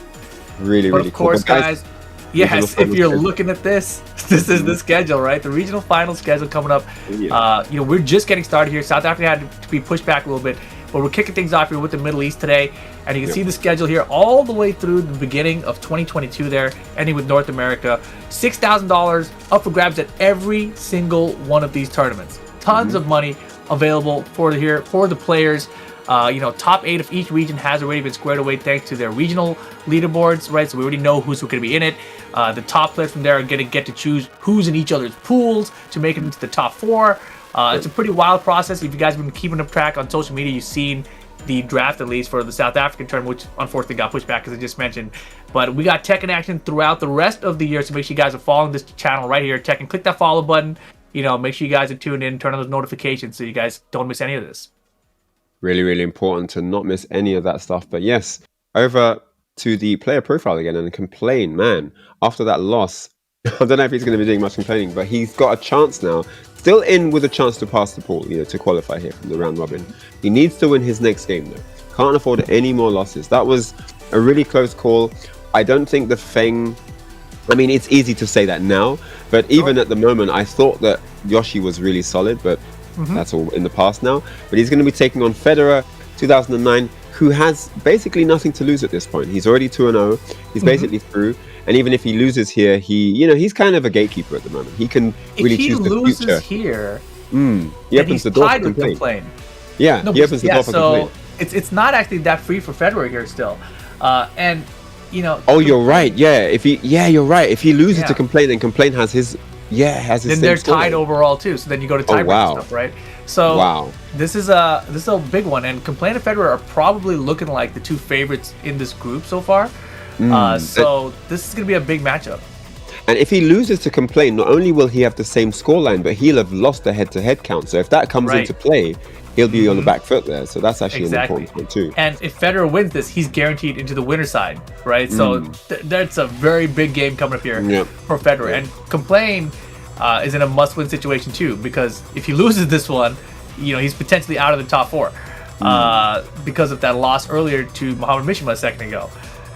S1: Really,
S2: But
S1: really
S2: of course,
S1: cool. But
S2: guys, yes,
S1: regional
S2: if
S1: final
S2: you're
S1: schedule.
S2: looking at this, this is the schedule, right? The regional final schedule coming up.
S1: Yeah.
S2: We're just getting started here. South Africa had to be pushed back a little bit, but we're kicking things off here with the Middle East today. And you can see the schedule here all the way through the beginning of 2022 there, ending with North America. $6,000 up for grabs at every single one of these tournaments. Tons of money available for the players. Top 8 of each region has already been squared away thanks to their regional leaderboards, right? So we already know who's going to be in it. The top players from there are going to get to choose who's in each other's pools to make it into the top 4. It's a pretty wild process. If you guys have been keeping up track on social media, you've seen the draft at least for the South African tournament, which unfortunately got pushed back as I just mentioned. But we got Tekken action throughout the rest of the year, so make sure you guys are following this channel right here, Tekken. Click that follow button. Make sure you guys are tuned in, turn on those notifications so you guys don't miss any of this.
S1: Really, really important to not miss any of that stuff. But yes, over to the player profile again and Complain, man. After that loss, I don't know if he's going to be doing much complaining, but he's got a chance now. Still in with a chance to pass the pool, to qualify here from the round robin. He needs to win his next game though. Can't afford any more losses. That was a really close call. I don't think the Feng... I mean, it's easy to say that now, but even at the moment, I thought that Yoshi was really solid, but that's all in the past now. But he's going to be taking on Federer 2009, who has basically nothing to lose at this point. He's already 2-0. He's basically through. And even if he loses here, he's kind of a gatekeeper at the moment. He can really choose the future.
S2: If he loses here,
S1: he opens the door for Complain. Yeah, he opens the door for Complain.
S2: It's not actually that free for Federer here still.
S1: Oh, you're right. Yeah, you're right. If he loses to Complain, then Complain has his
S2: then they're tied overall too. So then you go to tiebreak stuff, right? So this is a big one, and Complain and Federer are probably looking like the 2 favorites in this group so far. So this is going to be a big matchup.
S1: And if he loses to Complain, not only will he have the same scoreline, but he'll have lost the head-to-head count. So if that comes into play, he'll be on the back foot there. So that's actually an important point too.
S2: And if Federer wins this, he's guaranteed into the winner's side, right? So that's a very big game coming up here for Federer. And Complain is in a must-win situation too, because if he loses this one, he's potentially out of the top 4 because of that loss earlier to Mohammad Mishima a second ago.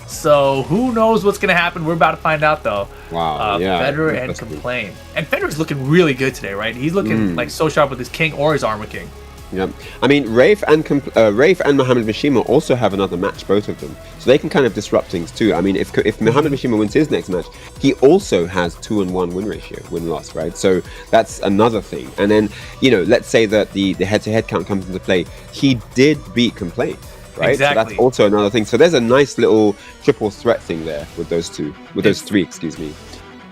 S2: So who knows what's going to happen? We're about to find out though. Federer and Complain. And Federer's looking really good today, right? He's looking like so sharp with his king or his armor king.
S1: Yeah, I mean, Raef and Mohammad Mishima also have another match, both of them, so they can kind of disrupt things too. I mean, if Mohammad Mishima wins his next match, he also has 2-1 win ratio, win-loss, right? So that's another thing. And then, let's say that the head-to-head count comes into play. He did beat Complain, right?
S2: Exactly.
S1: So that's also another thing. So there's a nice little triple threat thing there with those 3, excuse me.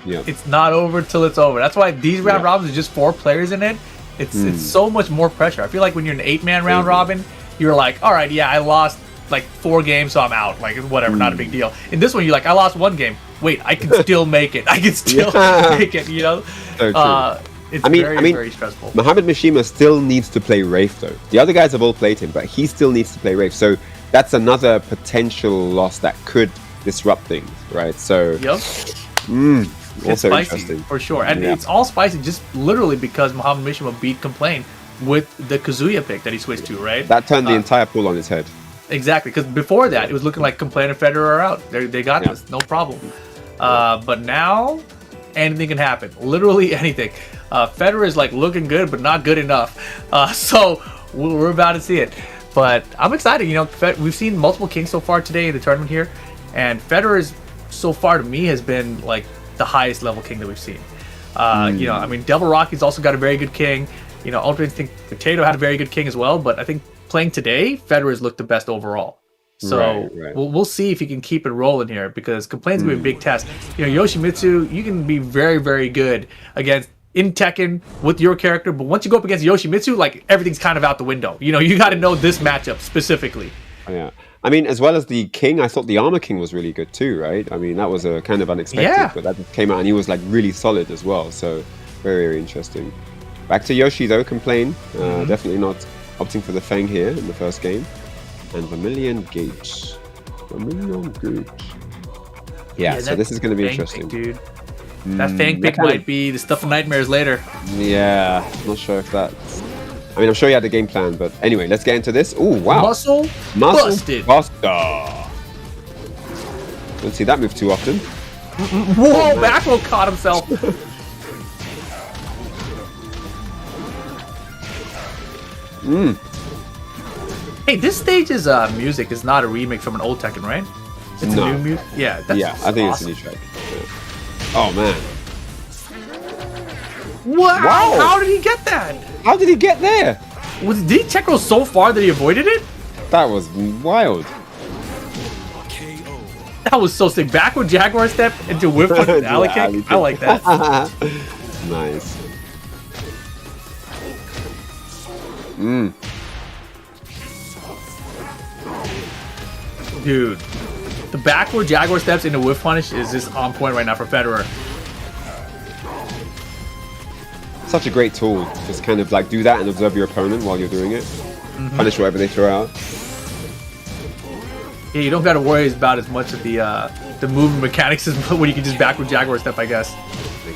S1: Yeah.
S2: It's not over till it's over. That's why these round robins are just 4 players in it. It's so much more pressure. I feel like when you're an 8-man round robin, you're like, all right, I lost like 4 games, so I'm out. Like, whatever, not a big deal. In this one, you're like, I lost 1 game. Wait, I can still make it. I can still make it,
S1: So
S2: it's very stressful.
S1: Mohammad Mishima still needs to play Raef though. The other guys have all played him, but he still needs to play Raef. So that's another potential loss that could disrupt things, right? So,
S2: Yep. It's
S1: also
S2: spicy
S1: interesting.
S2: for sure, and it's all spicy just literally because Mohammad Mishima beat Complain with the Kazuya pick that he switched to, right?
S1: That turned the entire pool on its head.
S2: Exactly, because before that, it was looking like Complain and Federer are out. They got this, no problem. But now, anything can happen. Literally anything. Federer is like looking good, but not good enough. So we're about to see it. But I'm excited. You know, we've seen multiple kings so far today in the tournament here, and Federer so far to me has been like the highest level king that we've seen. You know, I mean, Devil Rocky's also got a very good king. You know, Ultimate Instinct Potato had a very good king as well, but I think playing today, Federer's looked the best overall. So we'll see if he can keep it rolling here, because Complain's gonna be a big test. You know, Yoshimitsu, you can be very, very good against in Tekken with your character, but once you go up against Yoshimitsu, like everything's kind of out the window. You know, you got to know this matchup specifically.
S1: Yeah. I mean, as well as the king, I thought the Armor King was really good too, right? I mean, that was a kind of unexpected, but that came out and he was like really solid as well. So very, very interesting. Back to Yoshi though, Complain. Definitely not opting for the Feng here in the first game. And Vermilion Gate. Vermilion Gate. Yeah, so this is going to be interesting.
S2: Pick, dude. That Fang pick might be the stuff of nightmares later.
S1: Yeah, not sure if that's... I mean, I'm sure you had a game plan, but anyway, let's get into this. Oh, wow.
S2: Muscle busted.
S1: Buster. Don't see that move too often.
S2: Whoa, Backwell caught himself. Hey, this stage's music is not a remake from an old Tekken, right? It's a new music. Yeah, that's
S1: I think it's a new track. Yeah. Oh man!
S2: Wow! How did he get that?
S1: How did he get there?
S2: Did he check roll so far that he avoided it?
S1: That was wild.
S2: That was so sick. Backward Jaguar step into whip punch and alley kick. I like that.
S1: Nice.
S2: Dude, the backward Jaguar steps into whiff punish is just on point right now for Federer.
S1: Such a great tool. Just kind of like do that and observe your opponent while you're doing it. Punish whatever they throw out.
S2: Yeah, you don't got to worry about as much of the movement mechanics as when you can just backward Jaguar step, I guess.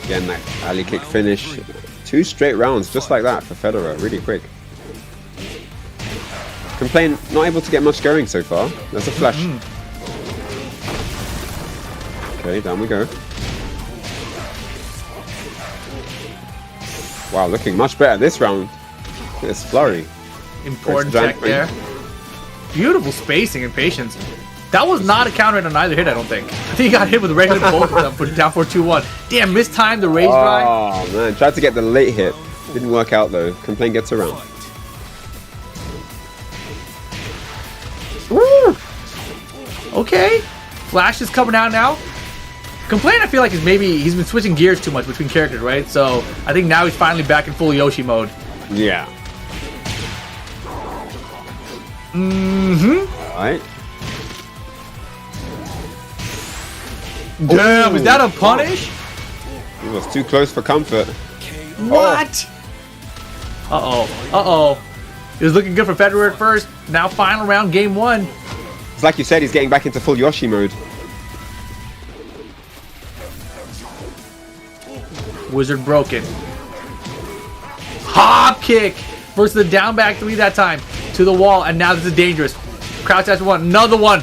S1: Again, that alley kick finish. 2 straight rounds just like that for Federer. Really quick. Complain not able to get much going so far. There's a flash. Okay, down we go. Wow, looking much better this round. This flurry.
S2: Important check there. Beautiful spacing and patience. That was not a counter hit on either hit, I don't think. I think he got hit with a regular both of them for down 4-2-1. Damn, mistimed the rage drive.
S1: Oh man, tried to get the late hit. Didn't work out though. Complain gets around.
S2: Woo! Okay. Flash is coming out now. Complain, I feel like he's been switching gears too much between characters, right? So I think now he's finally back in full Yoshi mode.
S1: Yeah. Alright.
S2: Damn, is that a punish?
S1: It was too close for comfort.
S2: What? Uh-oh. It was looking good for Federer at first. Now final round, game 1.
S1: It's like you said, he's getting back into full Yoshi mode.
S2: Wizard broken. Hop kick versus the down back 3 that time to the wall, and now this is dangerous. Crouch dash 1, another one.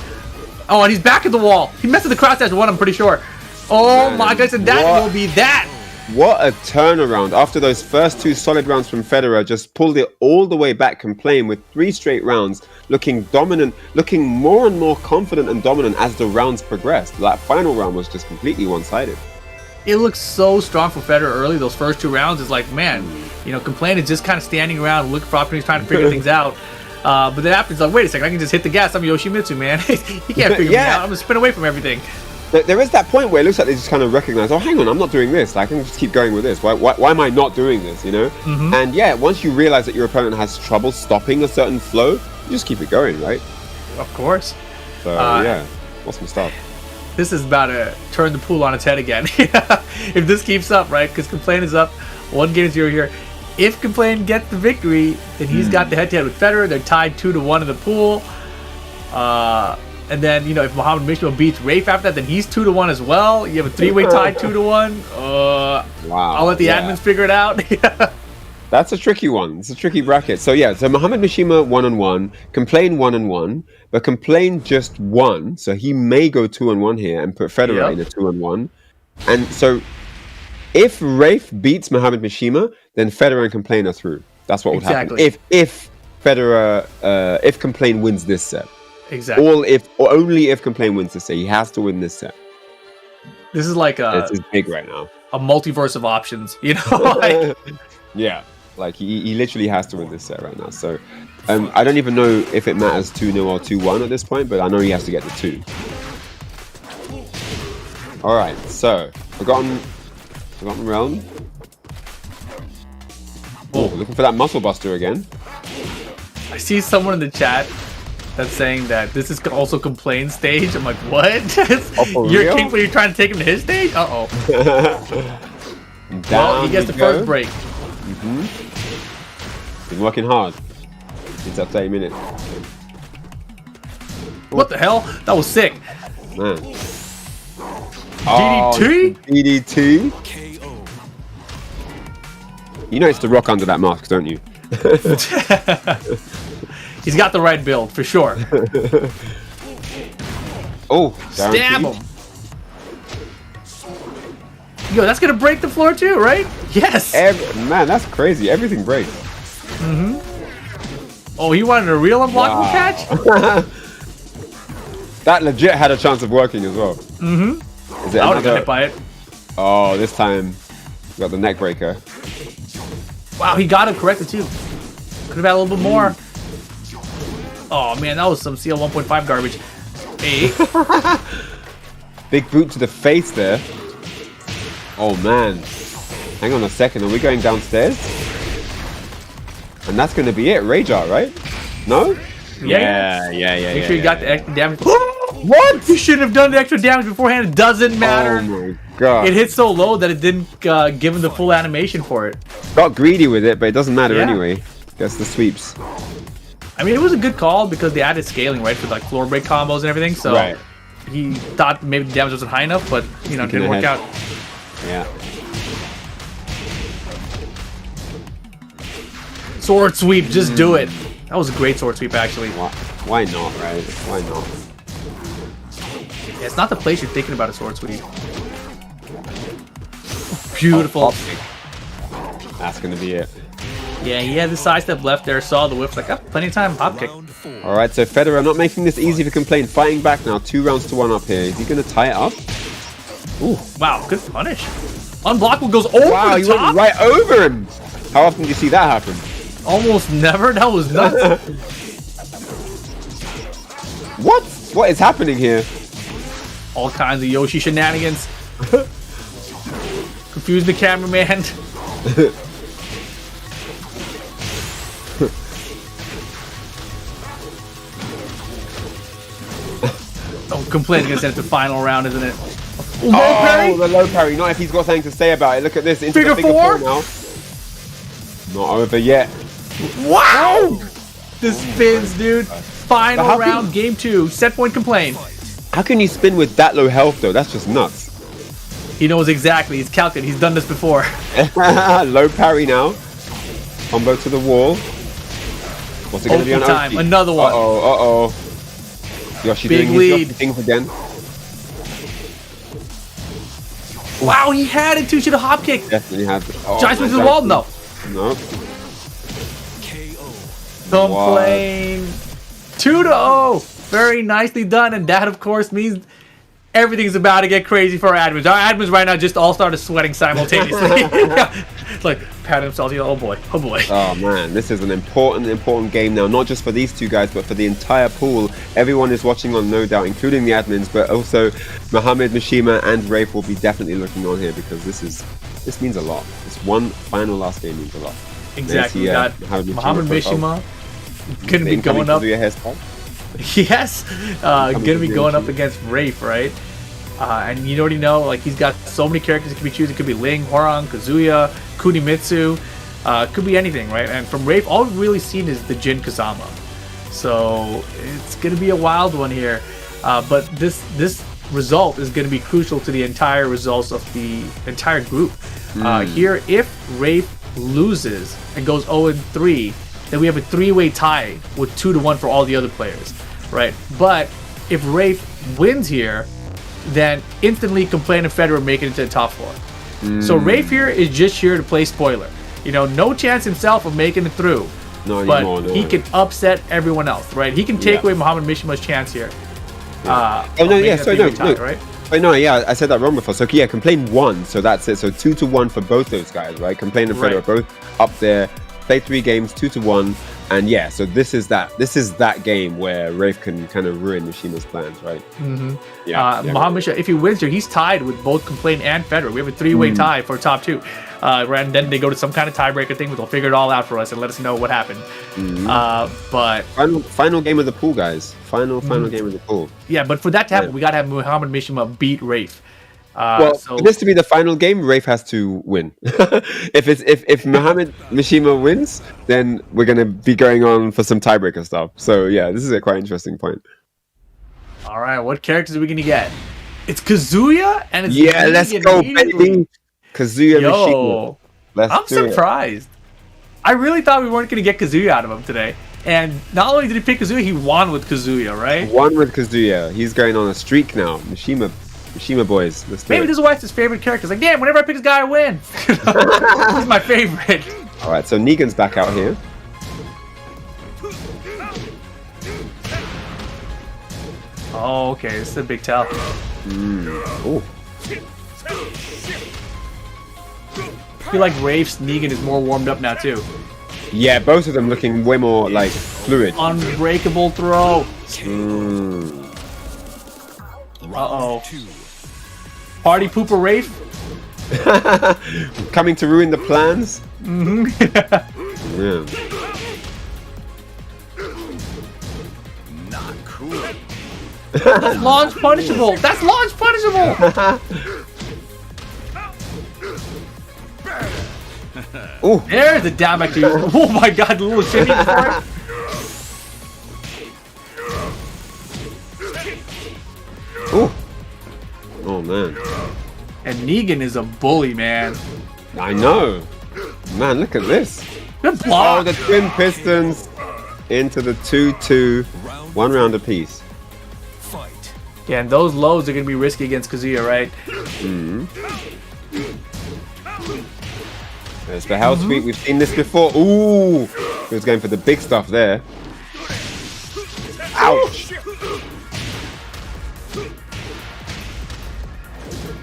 S2: Oh, and he's back at the wall. He messed with the crouch dash 1, I'm pretty sure. Oh my goodness, and that will be that.
S1: What a turnaround. After those first 2 solid rounds from Federer, just pulled it all the way back, Complain with 3 straight rounds, looking dominant, looking more and more confident and dominant as the rounds progressed. That final round was just completely one-sided.
S2: It looks so strong for Federer early. Those first 2 rounds is like, man, you know, Complain is just kind of standing around looking for opportunities, trying to figure things out. But then after it's like, wait a second, I can just hit the gas. I'm Yoshimitsu, man. He can't figure me out. I'm gonna spin away from everything.
S1: There is that point where it looks like they just kind of recognize, oh, hang on, I'm not doing this. I can just keep going with this. Why am I not doing this, you know? And yeah, once you realize that your opponent has trouble stopping a certain flow, you just keep it going, right?
S2: Of course.
S1: So yeah, awesome stuff.
S2: This is about to turn the pool on its head again. If this keeps up, right? Because Complain is up 1-0 here. If Complain gets the victory, then he's got the head-to-head with Federer. They're tied 2-1 in the pool. And then, you know, if Mohammad Mishima beats Raef after that, then he's 2-1 as well. You have a 3-way tie, 2-1.
S1: Wow.
S2: I'll let the admins figure it out.
S1: That's a tricky one. It's a tricky bracket. So yeah, so Mohammad Mishima 1-1, Complain 1-1, but Complain just won, so he may go 2-1 here and put Federer in a 2-1. And so if Raef beats Mohammad Mishima, then Federer and Complain are through. That's what would happen. If Federer, if Complain wins this set.
S2: Exactly.
S1: Or only if Complain wins this set. He has to win this set.
S2: This is like
S1: it's big right now.
S2: A multiverse of options, you know? Like,
S1: yeah, like he literally has to win this set right now. So I don't even know if it matters 2-0 or 2-1 at this point, but I know he has to get the 2. All right, so Forgotten Realm. Oh, looking for that Muscle Buster again.
S2: I see someone in the chat that's saying that this is also Complain stage. I'm like, what? You're
S1: real?
S2: king, but you're trying to take him to his stage? Uh-oh. Well, he gets the first break.
S1: Been working hard. It's up 30 minutes.
S2: What the hell? That was sick.
S1: Man.
S2: DDT?
S1: DDT? You know it's the Rock under that mask, don't you?
S2: He's got the right build, for sure.
S1: Oh,
S2: stab him. Yo, that's going to break the floor too, right? Yes.
S1: Man, that's crazy. Everything breaks.
S2: Oh, he wanted a real unblockable catch?
S1: That legit had a chance of working as well. Is it
S2: I would have been hit by it.
S1: Oh, this time we got the neck breaker.
S2: Wow, he got it correctly too. Could have had a little bit more. Oh man, that was some CL 1.5 garbage. Hey.
S1: Big boot to the face there. Oh man. Hang on a second, are we going downstairs? And that's going to be it. Rage Art, right? No? Yeah.
S2: Make sure you got the extra damage. What? You shouldn't have done the extra damage beforehand. It doesn't matter.
S1: Oh my god.
S2: It hit so low that it didn't give him the full animation for it.
S1: Got greedy with it, but it doesn't matter anyway. Gets the sweeps.
S2: I mean, it was a good call because they added scaling, right, for like floor break combos and everything. So he thought maybe the damage wasn't high enough, but you know, it didn't work out.
S1: Yeah.
S2: Sword sweep, just do it. That was a great sword sweep, actually.
S1: Why not, right? Why not?
S2: Yeah, it's not the place you're thinking about a sword sweep. Beautiful.
S1: That's gonna be it.
S2: Yeah, he had the side step left there, saw the whip, like, plenty of time, hop kick.
S1: All right, so Federer not making this easy to Complain, fighting back now, 2 rounds to 1 up here. Is he gonna tie it up?
S2: Ooh, wow, good punish. Unblockable goes over
S1: the
S2: the
S1: top.
S2: top.
S1: Went right over him. How often do you see that happen?
S2: Almost never. That was nuts.
S1: What is happening here?
S2: All kinds of Yoshi shenanigans. Confuse the cameraman. Don't complain against it. It's the final round, isn't it? Low parry?
S1: The low parry. Not if he's got something to say about it. Look at this. Into
S2: Figure
S1: the figure
S2: four?
S1: now. Not over yet.
S2: Wow! The spins, dude. Final round, game 2. Set point Complain.
S1: How can you spin with that low health, though? That's just nuts.
S2: He knows exactly. He's calculated. He's done this before.
S1: Low parry now. Combo to the wall. What's it going to be on
S2: time?
S1: OT?
S2: Another one.
S1: Uh-oh. Yoshi
S2: Big
S1: doing
S2: lead.
S1: his Yoshi things again.
S2: Wow, he had it too. Should have hop kicked.
S1: Definitely had.
S2: Giant swings to the wall? No.
S1: Nope.
S2: Complain. 2-0. Very nicely done. And that, of course, means everything's about to get crazy for our admins. Our admins right now just all started sweating simultaneously. It's like, pat themselves. Oh, boy. Oh, boy.
S1: Oh, man. This is an important game now. Not just for these two guys, but for the entire pool. Everyone is watching on, no doubt, including the admins. But also, Mohammad, Mishima, and Raef will be definitely looking on here because this means a lot. This one final last game means a lot.
S2: Exactly. We got Mohammad Mishima going to be going up. Yes. Going to be going up against Raef, right? And you already know, like, he's got so many characters he could be choosing. It could be Ling, Hwoarang, Kazuya, Kunimitsu. Could be anything, right? And from Raef, all we've really seen is the Jin Kazama. So it's going to be a wild one here. But this result is going to be crucial to the entire results of the entire group. Here, if Raef loses and goes 0-3, then we have a 3-way tie with 2-1 for all the other players, right? But if Raef wins here, then instantly Complain and Federer make it into the top 4. So Raef here is just here to play spoiler. You know, no chance himself of making it through.
S1: No,
S2: but he can upset everyone else, right? He can take away Mohammad Mishima's chance here.
S1: Right? I said that wrong before. So yeah, Complain won, so that's it. So 2-1 for both those guys, right? Complain and Federer both up there. Play 3 games, 2-1, and yeah. So this is that game where Raef can kind of ruin Mishima's plans, right?
S2: Mohammad Mishima, if he wins here, he's tied with both Complain and Federer. We have a 3-way tie for top 2. And then they go to some kind of tiebreaker thing, but they'll figure it all out for us and let us know what happened. But
S1: final game of the pool, guys. Final game of the pool.
S2: Yeah, but for that to happen, we gotta have Mohammad Mishima beat Raef.
S1: For this to be the final game, Raef has to win. if Mohammad Mishima wins, then we're gonna be going on for some tiebreaker stuff. So yeah, this is a quite interesting point.
S2: All right, what characters are we gonna get? It's Kazuya and it's
S1: let's go, baby. Kazuya Mishima.
S2: I'm surprised. I really thought we weren't gonna get Kazuya out of him today. And not only did he pick Kazuya, he won with Kazuya, right?
S1: Won with Kazuya. He's going on a streak now. Mishima boys.
S2: Maybe this is why it's his favorite character. It's like, damn, whenever I pick this guy, I win. He's my favorite.
S1: All right, so Negan's back out here.
S2: Oh, okay. This is a big tell.
S1: Oh.
S2: I feel like Raef's Negan is more warmed up now, too.
S1: Yeah, both of them looking way more, like, fluid.
S2: Unbreakable throw. Uh-oh. Party pooper Raef?
S1: Coming to ruin the plans? Yeah.
S6: Not cool.
S2: That's launch punishable! That's launch punishable!
S1: Oh,
S2: There's the down back to you. Oh my god, the little shimmy before.
S1: Oh man.
S2: And Negan is a bully, man.
S1: I know. Man, look at this.
S2: Good block.
S1: Oh, the twin pistons into the 2-2. 1 round apiece.
S6: Fight.
S2: Yeah, and those lows are going to be risky against Kazuya, right?
S1: There's the hell sweep. We've seen this before. Ooh. He was going for the big stuff there. Ouch.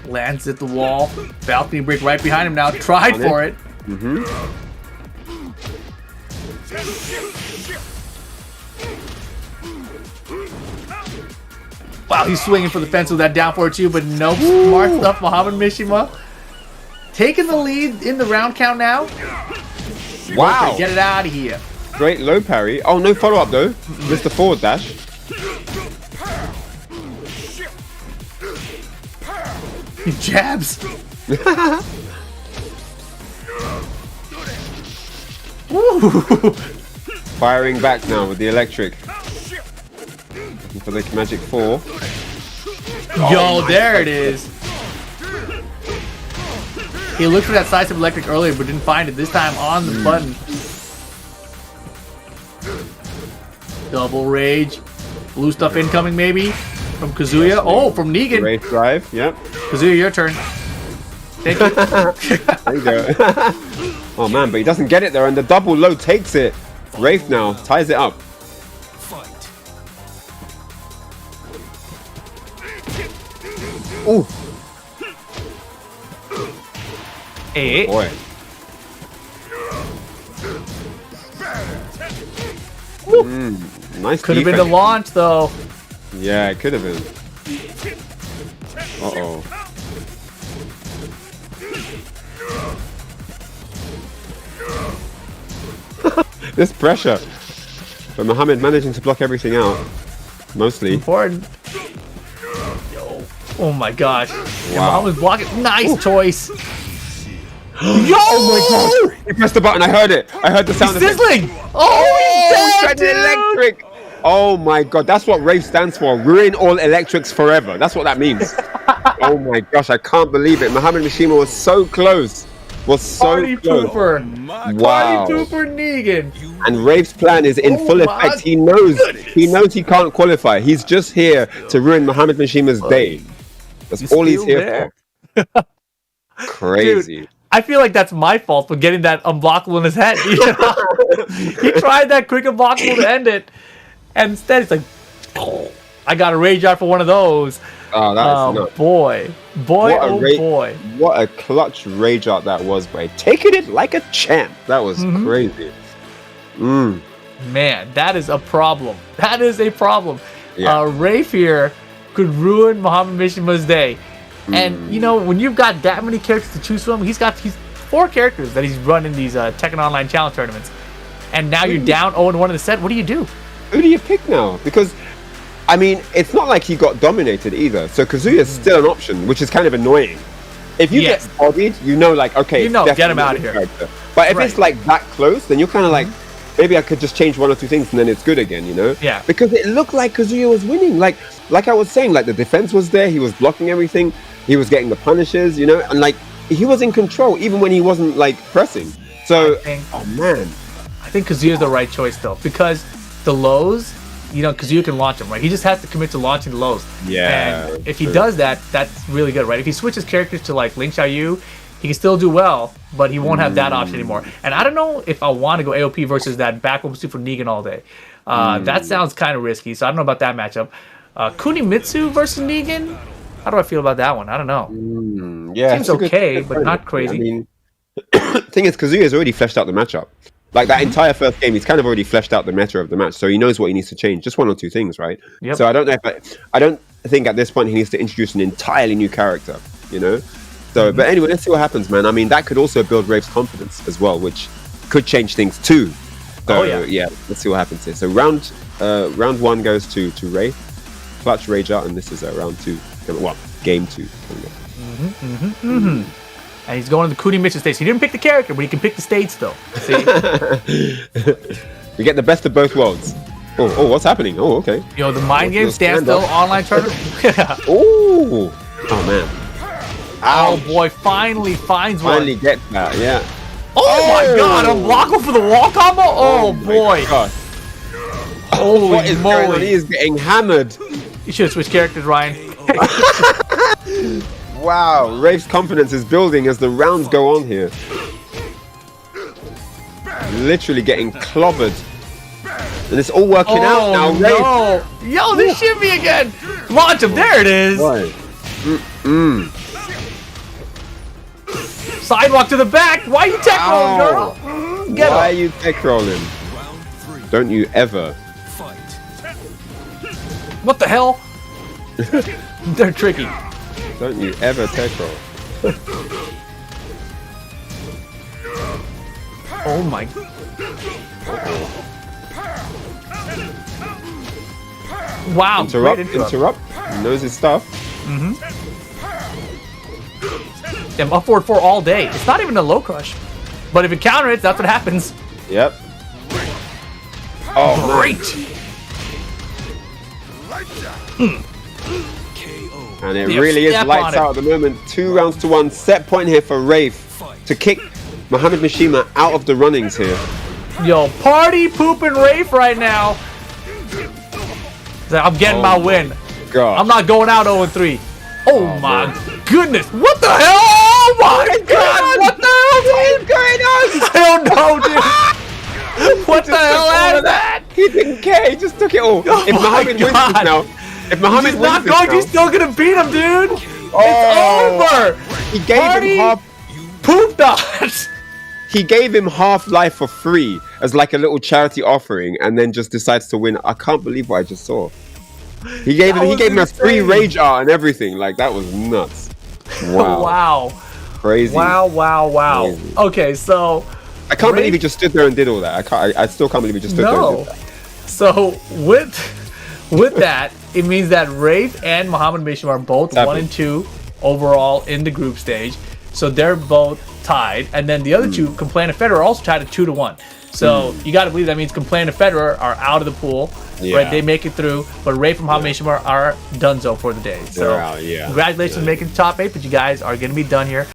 S2: Lands at the wall. Balcony break right behind him now. Tried for it. Wow, he's swinging for the fence with that down forward too, but no smart stuff. Mohammad Mishima taking the lead in the round count now.
S1: Wow.
S2: Okay, get it out of here.
S1: Great low parry. Oh, no follow up though. Missed the forward dash.
S2: He jabs. Woo.
S1: Firing back now with the electric. Looking for the magic 4.
S2: Yo, there it is. He looked for that slice of electric earlier, but didn't find it. This time on the button. Double rage. Blue stuff incoming, maybe? From Kazuya. Oh, from Negan.
S1: Raef drive, yep.
S2: Kazuya, your turn. Thank you.
S1: There you go. Oh man, but he doesn't get it there, and the double low takes it. Raef now ties it up.
S6: Fight.
S1: Ooh.
S2: Hey.
S1: Boy. Nice.
S2: Could have been the launch, though.
S1: Yeah, it could have been. Uh-oh. This pressure. But Mohammad managing to block everything out. Mostly.
S2: Important. Yo. Oh my gosh. Yeah,
S1: Wow.
S2: Mohammad's blocking. Nice choice. Yo!
S1: Oh my god! He pressed the button, I heard it. I heard the sound
S2: He's
S1: of it.
S2: sizzling! Oh, he's
S1: Tried
S2: dead,
S1: the
S2: dude!
S1: electric! Oh my god, that's what Raef stands for. Ruin all electrics forever. That's what that means. Oh my gosh, I can't believe it. Mohammad Mishima was so close.
S2: Party
S1: Close.
S2: pooper.
S1: Wow.
S2: Party pooper Negan.
S1: And Raef's plan is in full effect. He knows he can't qualify. He's just here to ruin Mohammad Mishima's day. That's all he's here for. Crazy.
S2: Dude, I feel like that's my fault for getting that unblockable in his head. You know? He tried that quick unblockable to end it, and instead it's like, oh, I got a rage out for one of those.
S1: Oh, that's nuts.
S2: boy.
S1: What a clutch rage art that was, boy. Taking it like a champ. That was crazy.
S2: Man, that is a problem. That is a problem.
S1: Yeah.
S2: Raef here could ruin Mohammad Mishima's day. And, you know, when you've got that many characters to choose from, he's 4 characters that he's run in these Tekken Online Challenge tournaments. And now you're down 0-1 in the set. What do you do?
S1: Who do you pick now? Because, I mean, it's not like he got dominated either. So Kazuya is still an option, which is kind of annoying. If you get bodied, you know, like, okay,
S2: you know, get him out of here.
S1: Character. But if it's like that close, then you're kind of like, maybe I could just change 1 or 2 things and then it's good again, you know?
S2: Yeah.
S1: Because it looked like Kazuya was winning. Like I was saying, like the defense was there, he was blocking everything, he was getting the punishes, you know, and like he was in control even when he wasn't like pressing. So, oh man.
S2: I think Kazuya's the right choice though, because the lows, you know, Kazuya can launch them, right? He just has to commit to launching the lows.
S1: Yeah.
S2: And if he does that, that's really good, right? If he switches characters to like Link Xiaoyu, he can still do well, but he won't have that option anymore. And I don't know if I want to go AOP versus that backwards pursuit for Negan all day. That sounds kind of risky, so I don't know about that matchup. Kunimitsu versus Negan? How do I feel about that one? I don't know.
S1: Yeah,
S2: seems okay, but not crazy.
S1: I mean, thing is, Kazuya's already fleshed out the matchup. Like that entire first game, he's kind of already fleshed out the meta of the match, so he knows what he needs to change. Just 1 or 2 things, right?
S2: Yep.
S1: So I don't know if I don't think at this point he needs to introduce an entirely new character, you know. So, but anyway, let's see what happens, man. I mean, that could also build Raef's confidence as well, which could change things too. So yeah, let's see what happens here. So round 1 goes to Raef, clutch rage out, and this is round 2. Well, game 2.
S2: And he's going to the Kunimitsu stage. He didn't pick the character, but he can pick the stage still. See?
S1: We get the best of both worlds. Oh, what's happening? Oh, okay.
S2: You know, the mind game standstill online tournament.
S1: Oh man.
S2: Oh boy, finally finds one.
S1: Finally get that, yeah.
S2: Oh my god, unblockable for the wall combo? Oh boy. Holy
S1: what is going on?
S2: moly.
S1: He is getting hammered.
S2: You should have switched characters, Ryan.
S1: Wow, Raef's confidence is building as the rounds go on here. Literally getting clobbered. And it's all working out now, Raef.
S2: No. Yo, this shimmy again. Launch him. There it is.
S1: Right.
S2: Sidewalk to the back. Why are you tech rolling, girl? Get
S1: Why are
S2: him.
S1: you tech rolling? Don't you ever.
S2: What the hell? They're tricky.
S1: Don't you ever tech roll.
S2: Oh my. Wow.
S1: Interrupt. He knows his stuff.
S2: I'm up forward 4 all day. It's not even a low crush. But if you counter it, that's what happens.
S1: Yep. Oh,
S2: great.
S1: And it really is lights out at the moment. 2 rounds to 1. Set point here for Raef to kick Mohammad Mishima out of the runnings here.
S2: Yo, party pooping Raef right now. I'm getting my win.
S1: God.
S2: I'm not going out 0-3. Oh my goodness. What the hell? Oh my god. What the hell is going on? I don't know, dude. What the hell is that?
S1: He didn't care. He just took it all. If Mohammad wins this now. If Mohammad
S2: He's not going, you're still gonna beat him, dude. It's over.
S1: He gave him half
S2: poop dodge.
S1: He gave him half-life for free as like a little charity offering, and then just decides to win. I can't believe what I just saw. He gave him a free rage art and everything. Like that was nuts. Wow.
S2: Wow.
S1: Crazy.
S2: Wow.
S1: Crazy.
S2: Okay, so
S1: I can't believe he just stood there and did all that. I still can't believe he just stood there and did that.
S2: So with that, it means that Raef and Mohammad Mishima are both 1 and 2 overall in the group stage. So they're both tied, and then the other two, Complain and Federer, are also tied at 2-1. So you got to believe that means Complain and Federer are out of the pool.
S1: Yeah.
S2: Right, they make it through, but Raef and Mohammad Mishima are donezo for the day. So
S1: They're out, yeah.
S2: congratulations on making the top 8, but you guys are going to be done here.